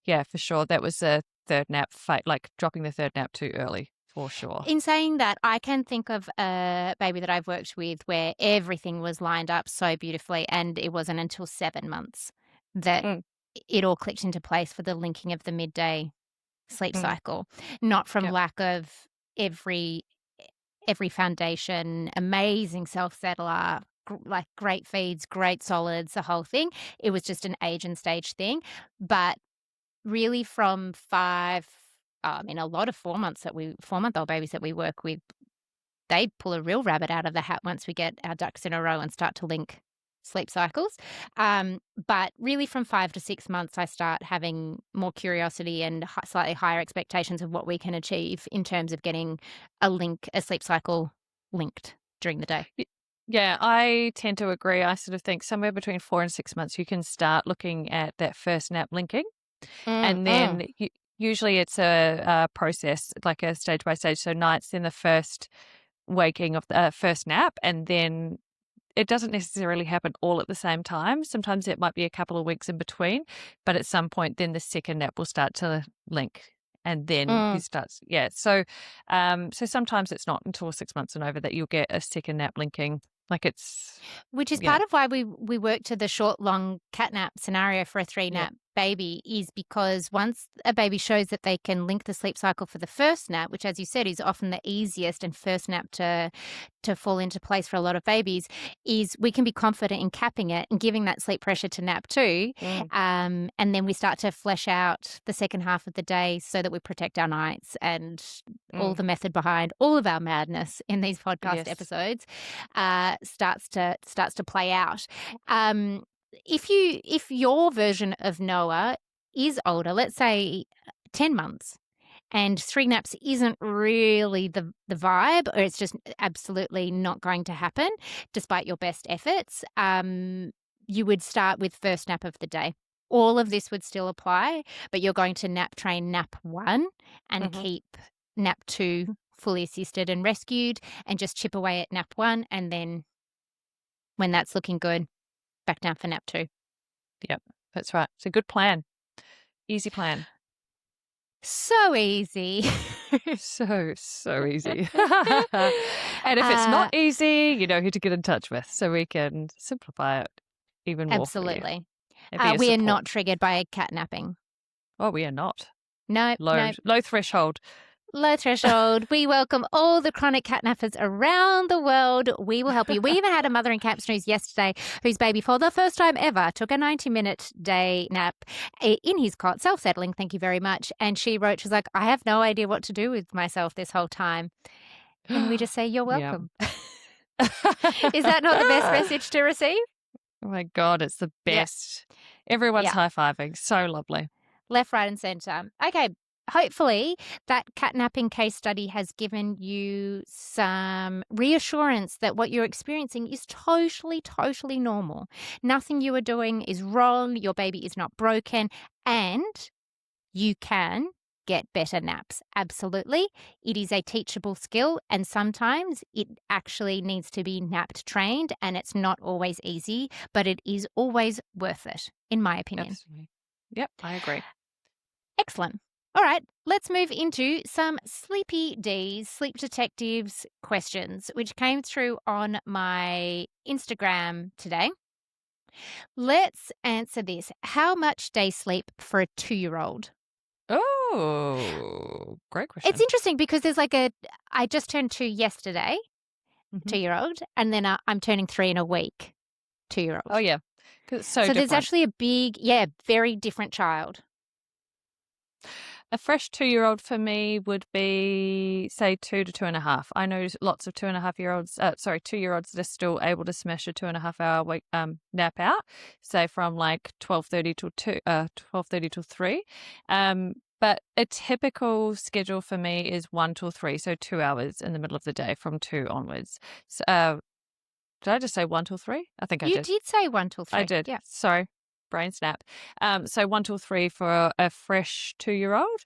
yeah, for sure. That was a third nap fight, like dropping the third nap too early for sure. In saying that, I can think of a baby that I've worked with where everything was lined up so beautifully, and it wasn't until 7 months that Mm, it all clicked into place for the linking of the midday sleep mm, cycle, not from yep. lack of every every foundation, amazing self-settler, like great feeds, great solids, the whole thing. It was just an age and stage thing, but really from 5, I mean, a lot of 4-month-old babies that we work with, they pull a real rabbit out of the hat once we get our ducks in a row and start to link sleep cycles. But really from 5 to 6 months, I start having more curiosity and slightly higher expectations of what we can achieve in terms of getting a sleep cycle linked during the day. Y- Yeah, I tend to agree. I sort of think somewhere between 4 and 6 months, you can start looking at that first nap linking. Mm, And mm, then usually it's a process, like a stage by stage. So nights, then the first waking of the first nap, and then it doesn't necessarily happen all at the same time. Sometimes it might be a couple of weeks in between, but at some point then the second nap will start to link. And then you Mm. start, So, so sometimes it's not until 6 months and over that you'll get a second nap linking. Like it's, Which is yeah, part of why we work to the short, long catnap scenario for a 3 yeah, nap baby, is because once a baby shows that they can link the sleep cycle for the first nap, which, as you said, is often the easiest and first nap to fall into place for a lot of babies, is we can be confident in capping it and giving that sleep pressure to nap 2. mm, And then we start to flesh out the second half of the day so that we protect our nights, and all mm, the method behind all of our madness in these podcast yes. episodes starts to play out. If your version of Noah is older, let's say 10 months, and 3 naps isn't really the vibe, or it's just absolutely not going to happen despite your best efforts, you would start with first nap of the day. All of this would still apply, but you're going to nap train nap 1 and Hmm. keep nap 2 fully assisted and rescued, and just chip away at nap 1, and then when that's looking good, back down for nap 2. Yep, that's right. It's a good plan. Easy plan. So easy. So easy. And if it's not Uh, easy, you know who to get in touch with so we can simplify it even more for you Absolutely. and be a We are support. not triggered by catnapping. Oh, we are not. No, no. Low threshold. Low threshold. We welcome all the chronic catnappers around the world. We will help you. We even had a mother in Camps News yesterday whose baby, for the first time ever, took a 90-minute day nap in his cot, self-settling, thank you very much. And she wrote, she's like, I have no idea what to do with myself this whole time. And we just say, you're Yeah. welcome. Is that not the best message to receive? Oh my God, it's the Yeah. best. Everyone's Yeah. high-fiving. So lovely. Left, right, and centre. Okay. Hopefully, that catnapping case study has given you some reassurance that what you're experiencing is totally, totally normal. Nothing you are doing is wrong. Your baby is not broken, and you can get better naps. Absolutely. It is a teachable skill, and sometimes it actually needs to be napped trained, and it's not always easy, but it is always worth it, in my opinion. Absolutely. Yep, I agree. Excellent. All right, let's move into some Sleepy D's, Sleep Detectives questions, which came through on my Instagram today. Let's answer this. How much day sleep for a 2-year-old? Oh, great It's question. interesting because I just turned 2 yesterday, Hmm. 2-year-old, and then I'm turning 3 in a week, Oh, 2-year-old. yeah, because it's so So there's different. actually very different child. A fresh 2-year-old for me would be, say, 2 to 2.5. I know lots of 2.5-year-olds, 2-year-olds that are still able to smash a 2.5 hour nap out, say from like 12:30 till 12:30 till 3. But a typical schedule for me is 1 till 3, so 2 hours in the middle of the day from 2 onwards. So, did I just say 1 till 3? I think I You did. did say 1 till I 3. did. Yeah. Sorry. Brain snap. So 1 till 3 for a fresh 2-year-old,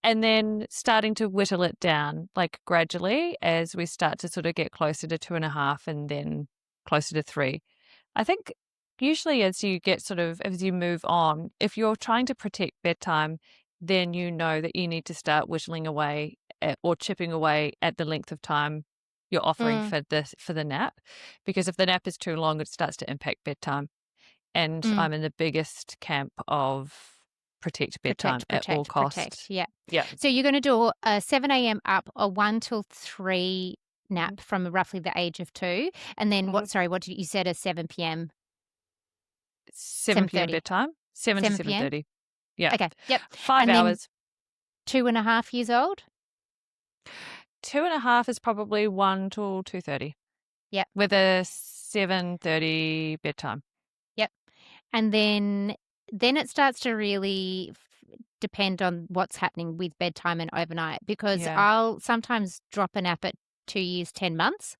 and then starting to whittle it down, like gradually as we start to sort of get closer to 2.5 and then closer to 3. I think usually as you get as you move on, if you're trying to protect bedtime, then you know that you need to start whittling away or chipping away at the length of time you're offering Mm, for the nap, because if the nap is too long, it starts to impact bedtime. And mm. I'm in the biggest camp of protect bedtime Protect, at all protect, protect. costs. Yeah. Yeah. So you're going to do a 7 a.m. up, a 1 till 3 Mhm. nap from roughly the age of 2. And then Mhm. what did you said, a 7 p.m., 7 p.m. 7:30, bedtime, 7 to 7 p.m.? 7:30. Yeah. Okay. Yep. 5 And then hours. 2.5 years old? 2.5 is probably 1 till 2:30 Yep. with a 7:30 bedtime. Yep. And then it starts to really depend on what's happening with bedtime and overnight, because Yeah. I'll sometimes drop a nap at 2 years, 10 months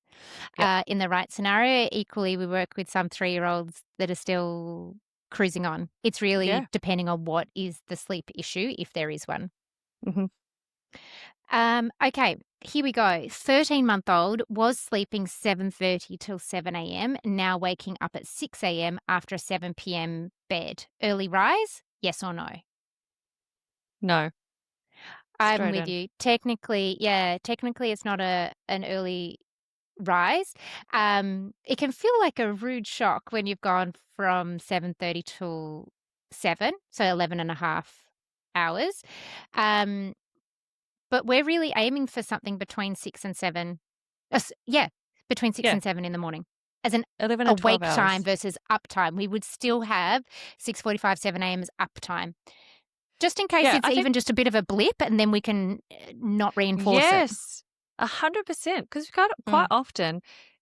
Yep. in the right scenario. Equally, we work with some 3-year-olds that are still cruising on. It's really Yeah. depending on what is the sleep issue, if there is one. Mhm. Okay, here we go. 13-month-old was sleeping 7:30 till 7 a.m., now waking up at 6 a.m. after a 7 p.m. bed. Early rise? Yes or no? No, I'm straight with in. you. Technically it's not an early rise. It can feel like a rude shock when you've gone from 7:30 till 7, so 11 and a half hours. Um, but we're really aiming for something between 6 and 7. Yeah, between 6 Yeah, and 7 in the morning as an 11 and 12 awake time hours. versus uptime. We would still have 6:45, 7 a.m. as uptime, just in case Yeah, it's I think even just a bit of a blip, and then we can not reinforce it. yes, 100%. Because quite Mm, often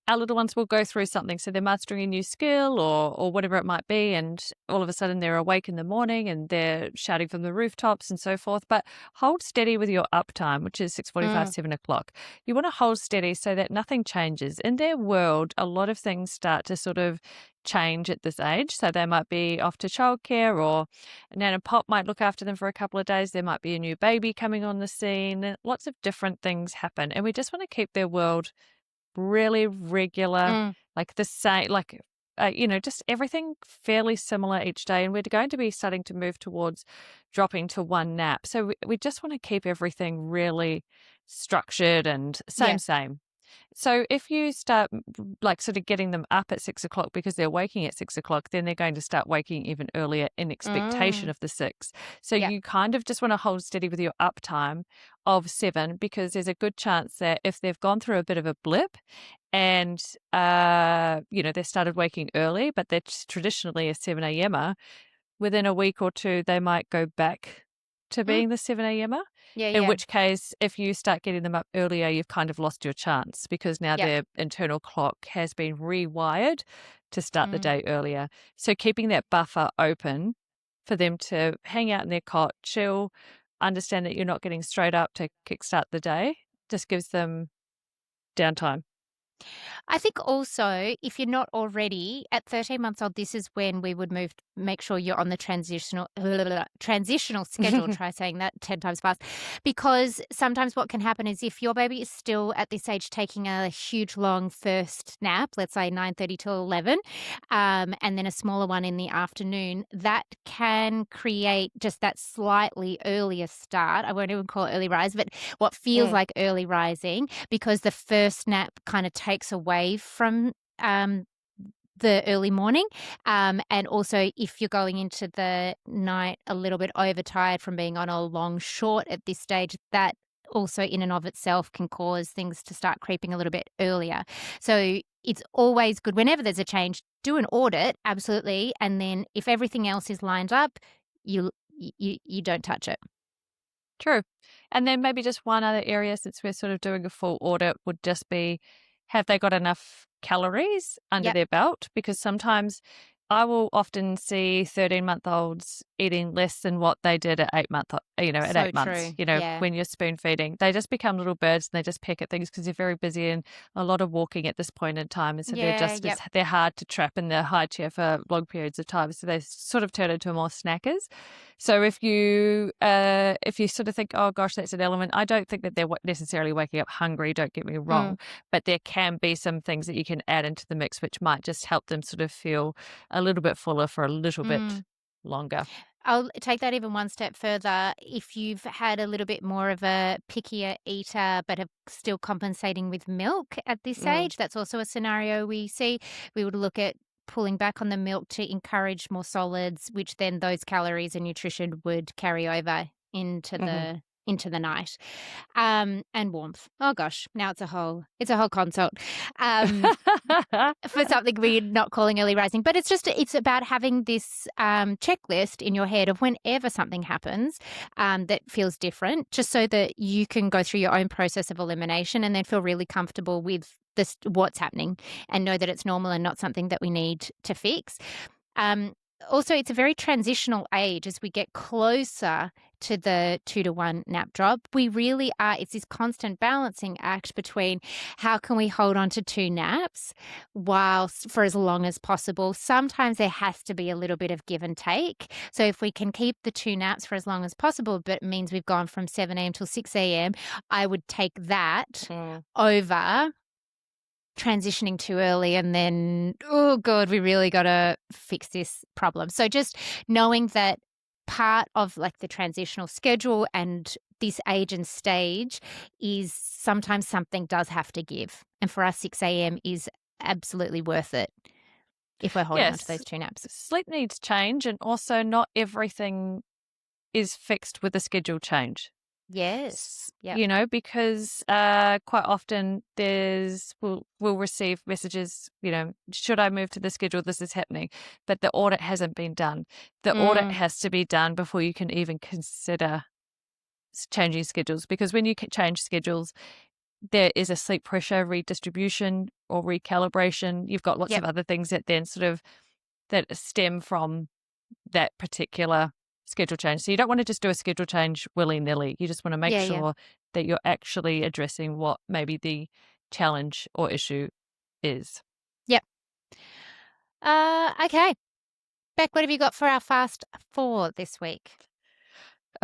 our little ones will go through something. So they're mastering a new skill or whatever it might be, and all of a sudden they're awake in the morning and they're shouting from the rooftops and so forth. But hold steady with your uptime, which is 6:45, mm, 7 o'clock. You want to hold steady so that nothing changes. In their world, a lot of things start to sort of change at this age. So they might be off to childcare, or Nana Pop might look after them for a couple of days. There might be a new baby coming on the scene. Lots of different things happen. And we just want to keep their world really regular, mm. like the same, like, just everything fairly similar each day. And we're going to be starting to move towards dropping to one nap. So we just want to keep everything really structured and Yeah. same. So if you start like sort of getting them up at 6 o'clock because they're waking at 6 o'clock, then they're going to start waking even earlier in expectation Mm. of the six. So Yeah. you kind of just want to hold steady with your uptime of 7 because there's a good chance that if they've gone through a bit of a blip and they started waking early, but they're traditionally a 7 a.m.er, within a week or two, they might go back to Mm. being the 7 a.m.er. Yeah, In yeah. which case, if you start getting them up earlier, you've kind of lost your chance because now Yep. their internal clock has been rewired to start the Mm. day earlier. So keeping that buffer open for them to hang out in their cot, chill, understand that you're not getting straight up to kickstart the day, just gives them downtime. I think also, if you're not already at 13 months old, this is when we would make sure you're on the transitional schedule. Try saying that 10 times fast. Because sometimes what can happen is if your baby is still at this age taking a huge long first nap, let's say 9:30 till 11, and then a smaller one in the afternoon, that can create just that slightly earlier start. I won't even call it early rise, but what feels Mm, like early rising, because the first nap kind of takes away from the early morning. And also, if you're going into the night a little bit overtired from being on a long short at this stage, that also in and of itself can cause things to start creeping a little bit earlier. So it's always good whenever there's a change, do an audit, absolutely. And then if everything else is lined up, you don't touch it. true. And then maybe just one other area, since we're sort of doing a full audit, would just be have they got enough calories under Yep. their belt? Because sometimes I will often see 13-month-olds eating less than what they did at 8 So months, true. Yeah. when you're spoon feeding. They just become little birds and they just peck at things because they're very busy and a lot of walking at this point in time. And so Yeah. Yep. they're hard to trap in the high chair for long periods of time. So they sort of turn into more snackers. So if you sort of think, oh gosh, that's an element, I don't think that they're necessarily waking up hungry, don't get me Mm, wrong, but there can be some things that you can add into the mix which might just help them sort of feel a little bit fuller for a little bit mm. longer. I'll take that even one step further. If you've had a little bit more of a pickier eater, but are still compensating with milk at this Mm, age, that's also a scenario we see. We would look at pulling back on the milk to encourage more solids, which then those calories and nutrition would carry over mhm. into the night. And warmth. Oh gosh, now it's a whole consult. Um, for something we're not calling early rising, but it's about having this checklist in your head of whenever something happens that feels different, just so that you can go through your own process of elimination and then feel really comfortable with this what's happening and know that it's normal and not something that we need to fix. Um, Also, it's a very transitional age as we get closer to the 2-to-1 nap drop. We really are. It's this constant balancing act between how can we hold on to 2 naps whilst for as long as possible. Sometimes there has to be a little bit of give and take. So if we can keep the 2 naps for as long as possible, but it means we've gone from 7 a.m. till 6 a.m., I would take that over transitioning too early and then, oh God, we really got to fix this problem. So just knowing that part of like the transitional schedule and this age and stage is sometimes something does have to give. And for us, 6 a.m. is absolutely worth it if we're holding on to those 2 naps. Sleep needs change, and also not everything is fixed with a schedule change. Yes. Yep. You know, because quite often we'll receive messages, you know, should I move to the schedule? This is happening. But the audit hasn't been done. The audit has to be done before you can even consider changing schedules, because when you change schedules, there is a sleep pressure redistribution or recalibration. You've got lots of other things that then sort of that stem from that particular schedule change. So you don't want to just do a schedule change willy-nilly. You just want to make sure that you're actually addressing what maybe the challenge or issue is. Yep. Okay. Beck, what have you got for our fast 4 this week?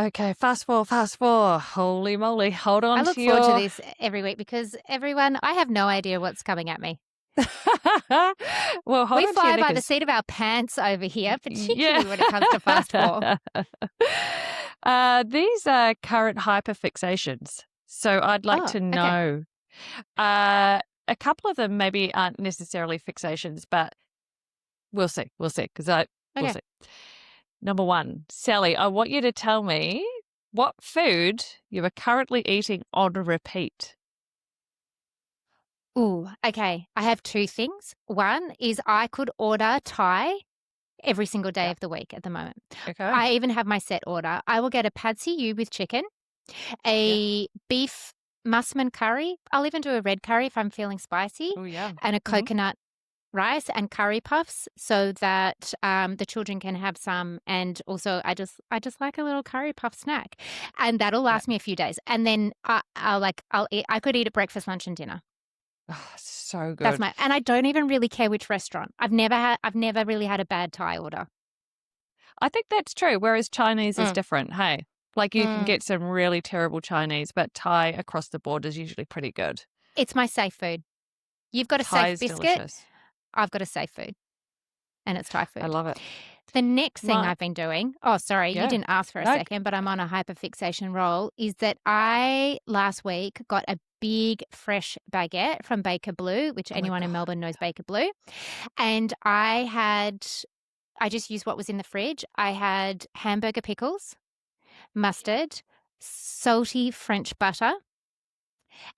Okay, fast four. Holy moly. Hold on. I look forward to this every week because everyone, I have no idea what's coming at me. Well, hold we on fly to by the seat of our pants over here, particularly when it comes to fast 4. These are current hyperfixations. So I'd like to know. A couple of them maybe aren't necessarily fixations, but we'll see. We'll see. We'll see. Number 1, Sally, I want you to tell me what food you are currently eating on repeat. Ooh, okay. I have 2 things. One is I could order Thai every single day of the week at the moment. Okay. I even have my set order. I will get a pad see ew with chicken, a beef musman curry. I'll even do a red curry if I'm feeling spicy. Oh, yeah. And a coconut rice and curry puffs so that the children can have some. And also I just like a little curry puff snack, and that'll last me a few days. And then I could eat at breakfast, lunch and dinner. Oh, so good. That's and I don't even really care which restaurant. I've never really had a bad Thai order. I think that's true. Whereas Chinese is different. Hey, like you can get some really terrible Chinese, but Thai across the board is usually pretty good. It's my safe food. You've got a Thai safe biscuit. Delicious. I've got a safe food, and it's Thai food. I love it. The next thing I've been doing, you didn't ask for a second, but I'm on a hyperfixation roll, is that I last week got a big fresh baguette from Baker Blue, which anyone in Melbourne knows Baker Blue. And I just used what was in the fridge. I had hamburger pickles, mustard, salty French butter,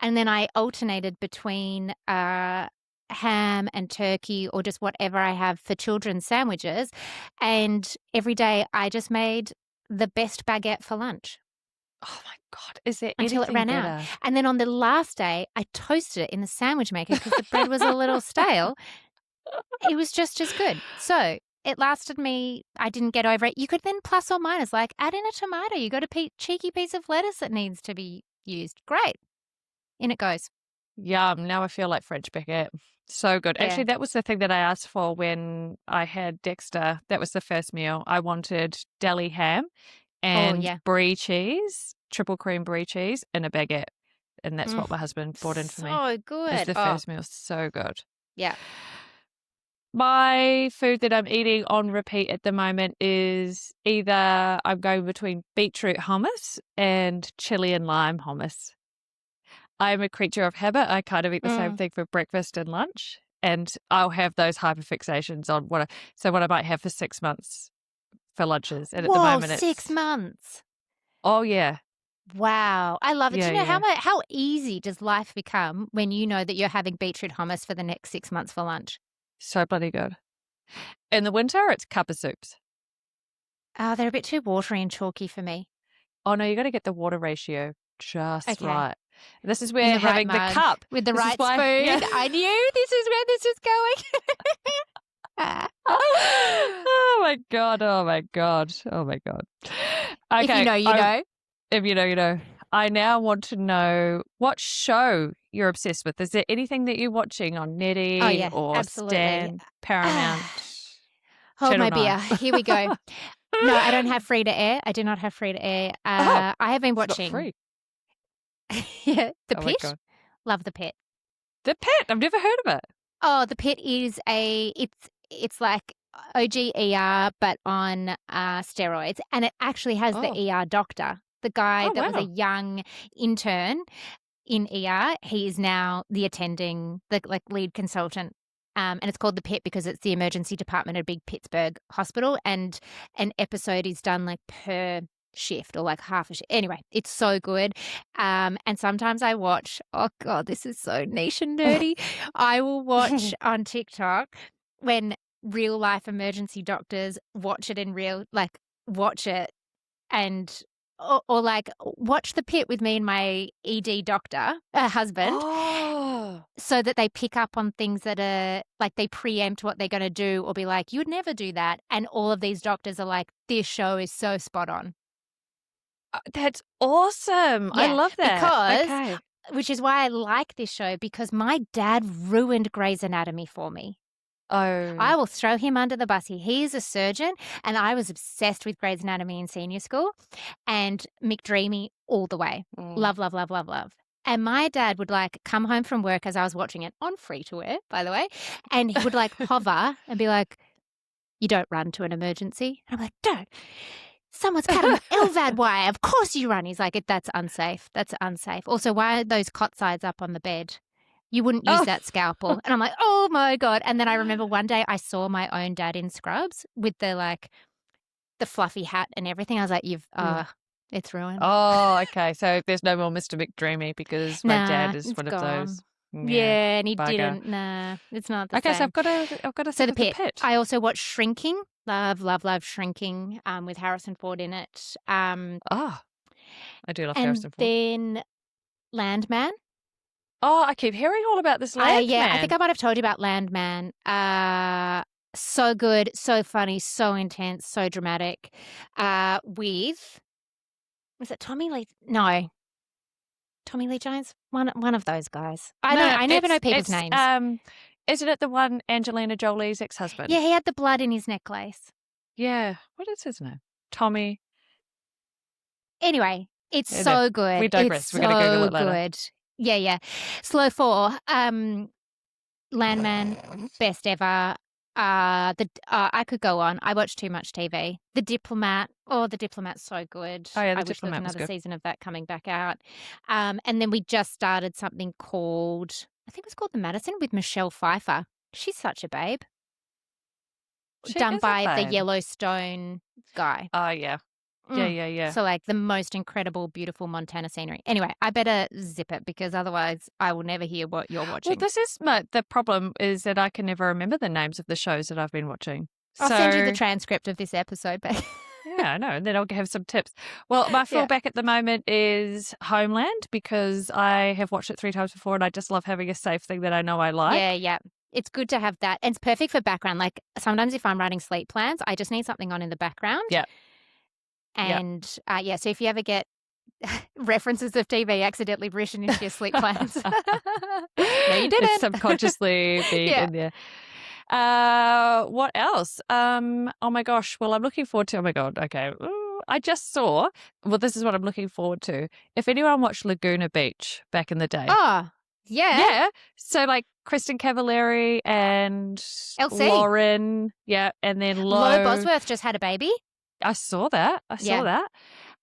and then I alternated between ham and turkey or just whatever I have for children's sandwiches. And every day I just made the best baguette for lunch. Oh my God. Is there until it ran out. And then on the last day, I toasted it in the sandwich maker because the bread was a little stale. It was just as good. So it lasted me. I didn't get over it. You could then plus or minus, like add in a tomato. You got a cheeky piece of lettuce that needs to be used. Great. In it goes. Yum. Now I feel like French baguette. So good. Yeah. Actually, that was the thing that I asked for when I had Dexter. That was the first meal. I wanted deli ham and brie cheese, triple cream brie cheese, and a baguette. And that's what my husband brought in for me. So good. It's the first meal. So good. Yeah. My food that I'm eating on repeat at the moment is either I'm going between beetroot hummus and chili and lime hummus. I'm a creature of habit. I kind of eat the same thing for breakfast and lunch, and I'll have those hyperfixations on what I might have for 6 months for lunches. And at the moment, 6 months. Oh yeah. Wow. I love it. Do you know how easy does life become when you know that you're having beetroot hummus for the next 6 months for lunch? So bloody good. In the winter, it's cup of soups. Oh, they're a bit too watery and chalky for me. Oh no, you got to get the water ratio just right. This is where having the cup with the right spoon. Yeah. I knew this is where this is going. Oh my God. Okay. If you know, you know. If you know, you know. I now want to know what show you're obsessed with. Is there anything that you're watching on Netty Oh, yeah, or absolutely. Stan, Paramount, Hold Channel my 9? beer. Here we go. No, I don't have free to air. I do not have free to air. I have been It's not watching. free. Yeah, The Oh my Pit. God. Love The Pit. The Pit. I've never heard of it. Oh, The Pit is it's like OG ER but on steroids, and it actually has the ER doctor, the guy Oh, that was a wow. young intern in ER. He is now the attending, the like lead consultant. And it's called The Pit because it's the emergency department at a big Pittsburgh hospital, and an episode is done like per shift or like half a shift. Anyway, it's so good. And sometimes I watch, oh God, this is so niche and nerdy. I will watch on TikTok when real life emergency doctors watch it in real, like watch it and or like watch The Pit with me and my ED doctor, husband, Oh. so that they pick up on things that are like they preempt what they're going to do or be like, you'd never do that. And all of these doctors are like, this show is so spot on. That's awesome. I Yeah, love that. because, Okay. which is why I like this show, because my dad ruined Grey's Anatomy for me. I Oh. will throw him under the bus here. He is a surgeon, and I was obsessed with Grey's Anatomy in senior school, and McDreamy all the way. Love, love, love, love, love. And my dad would like come home from work as I was watching it on free to air, by the way, and he would like hover and be like, "You don't run to an emergency." And I'm like, "Don't. Someone's cutting LVAD wire. Of course you run." He's like, "That's unsafe. That's unsafe. Also, why are those cot sides up on the bed? You wouldn't use that scalpel." And I'm like, oh my God. And then I remember one day I saw my own dad in scrubs with the fluffy hat and everything. I was like, it's ruined. Oh, okay. So there's no more Mr. McDreamy because my dad is it's one of gone. those. Yeah, and he bugger. didn't. Nah, it's not the Okay, same. so I've got to So think The of Pit. I also watched Shrinking. Love, love, love Shrinking with Harrison Ford in it. I do love And Harrison Ford. then Landman. Oh, I keep hearing all about this Landman. Yeah, I think I might have told you about Landman. So good, so funny, so intense, so dramatic. With, was it Tommy Lee? No, Tommy Lee Jones. One of those guys. I never know people's names. Isn't it the one Angelina Jolie's ex-husband? Yeah, he had the blood in his necklace. Yeah. What is his name? Tommy. Anyway, it's so good. We digress. It's We're going to Google it so later. good. Yeah. Slow 4. Landman, best ever. I could go on. I watch too much TV. The Diplomat. Oh, The Diplomat's so good. Oh yeah, I wish there was another season of that coming back out. And then we just started something called, I think it was called The Madison with Michelle Pfeiffer. She's such a babe. Done by the Yellowstone guy. Oh yeah. Yeah. So like the most incredible, beautiful Montana scenery. Anyway, I better zip it because otherwise I will never hear what you're watching. Well, this is the problem is that I can never remember the names of the shows that I've been watching. I'll send you the transcript of this episode, but yeah, I know. And then I'll have some tips. Well, my fallback at the moment is Homeland because I have watched it 3 times before and I just love having a safe thing that I know I like. Yeah. It's good to have that. And it's perfect for background. Like sometimes if I'm writing sleep plans, I just need something on in the background. Yeah. And so if you ever get references of TV accidentally written into your sleep plans. No, you didn't. It's subconsciously being in there. What else? Oh my gosh. Well, I'm looking forward to, oh my God. Okay. Ooh, I just saw, well, this is what I'm looking forward to. If anyone watched Laguna Beach back in the day. Oh, yeah. Yeah. So like Kristen Cavallari and LC. Lauren. Yeah. And then Lo Bosworth just had a baby. I saw that.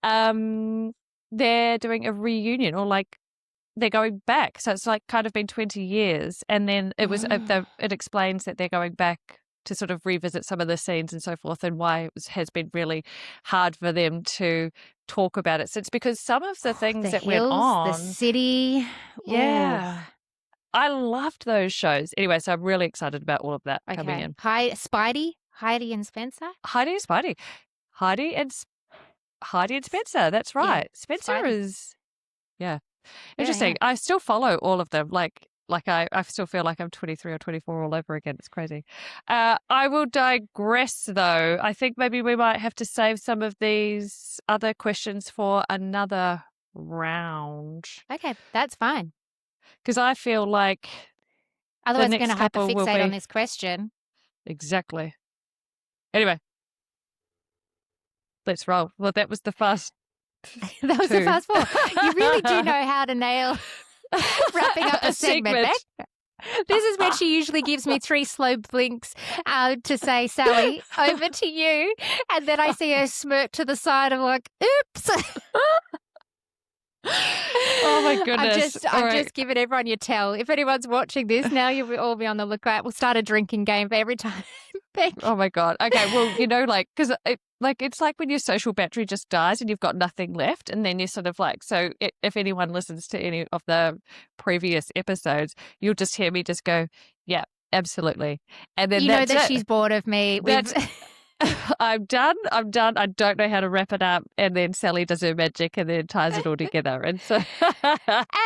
They're doing a reunion or like they're going back. So it's like kind of been 20 years. And then it was, it explains that they're going back to sort of revisit some of the scenes and so forth and why it has been really hard for them to talk about it since, because some of the things that went on. The city. Yeah. Ooh. I loved those shows. Anyway, so I'm really excited about all of that coming in. Hi, Heidi and Spencer. Heidi and Spencer. That's right. Yeah, Spencer is, interesting. I still follow all of them. Like like I still feel like I'm 23 or 24 all over again. It's crazy. I will digress though. I think maybe we might have to save some of these other questions for another round. Okay, that's fine. Because I feel like Otherwise, we're next going to couple will hyperfixate on be this question. exactly. Anyway, let's roll. Well, that was the fast. That was the two. fast four. You really do know how to nail wrapping up a segment, Beck. This is when she usually gives me 3 slow blinks to say, Sally, over to you. And then I see her smirk to the side. I'm like, oops. Oh my goodness. I've just given everyone your tell. If anyone's watching this now, you'll all be on the lookout. We'll start a drinking game for every time. Oh my God. Okay. Well, like, because it's like when your social battery just dies and you've got nothing left. And then you're sort of like, so if anyone listens to any of the previous episodes, you'll just hear me just go, yeah, absolutely. And then you know that it. she's bored of me. I'm done. I don't know how to wrap it up. And then Sally does her magic and then ties it all together. And so.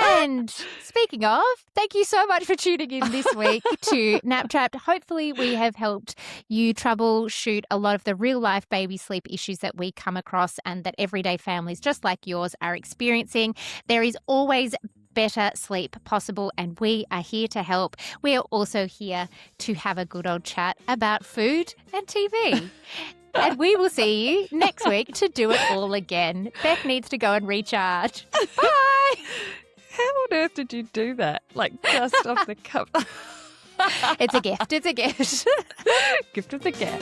And speaking of, thank you so much for tuning in this week to Nap Trapped. Hopefully we have helped you troubleshoot a lot of the real life baby sleep issues that we come across and that everyday families just like yours are experiencing. There is always better sleep possible, and we are here to help. We are also here to have a good old chat about food and TV. And we will see you next week to do it all again. Beck needs to go and recharge. Bye! How on earth did you do that? Like, just off the cup. It's a gift. It's a gift. Gift of the gap.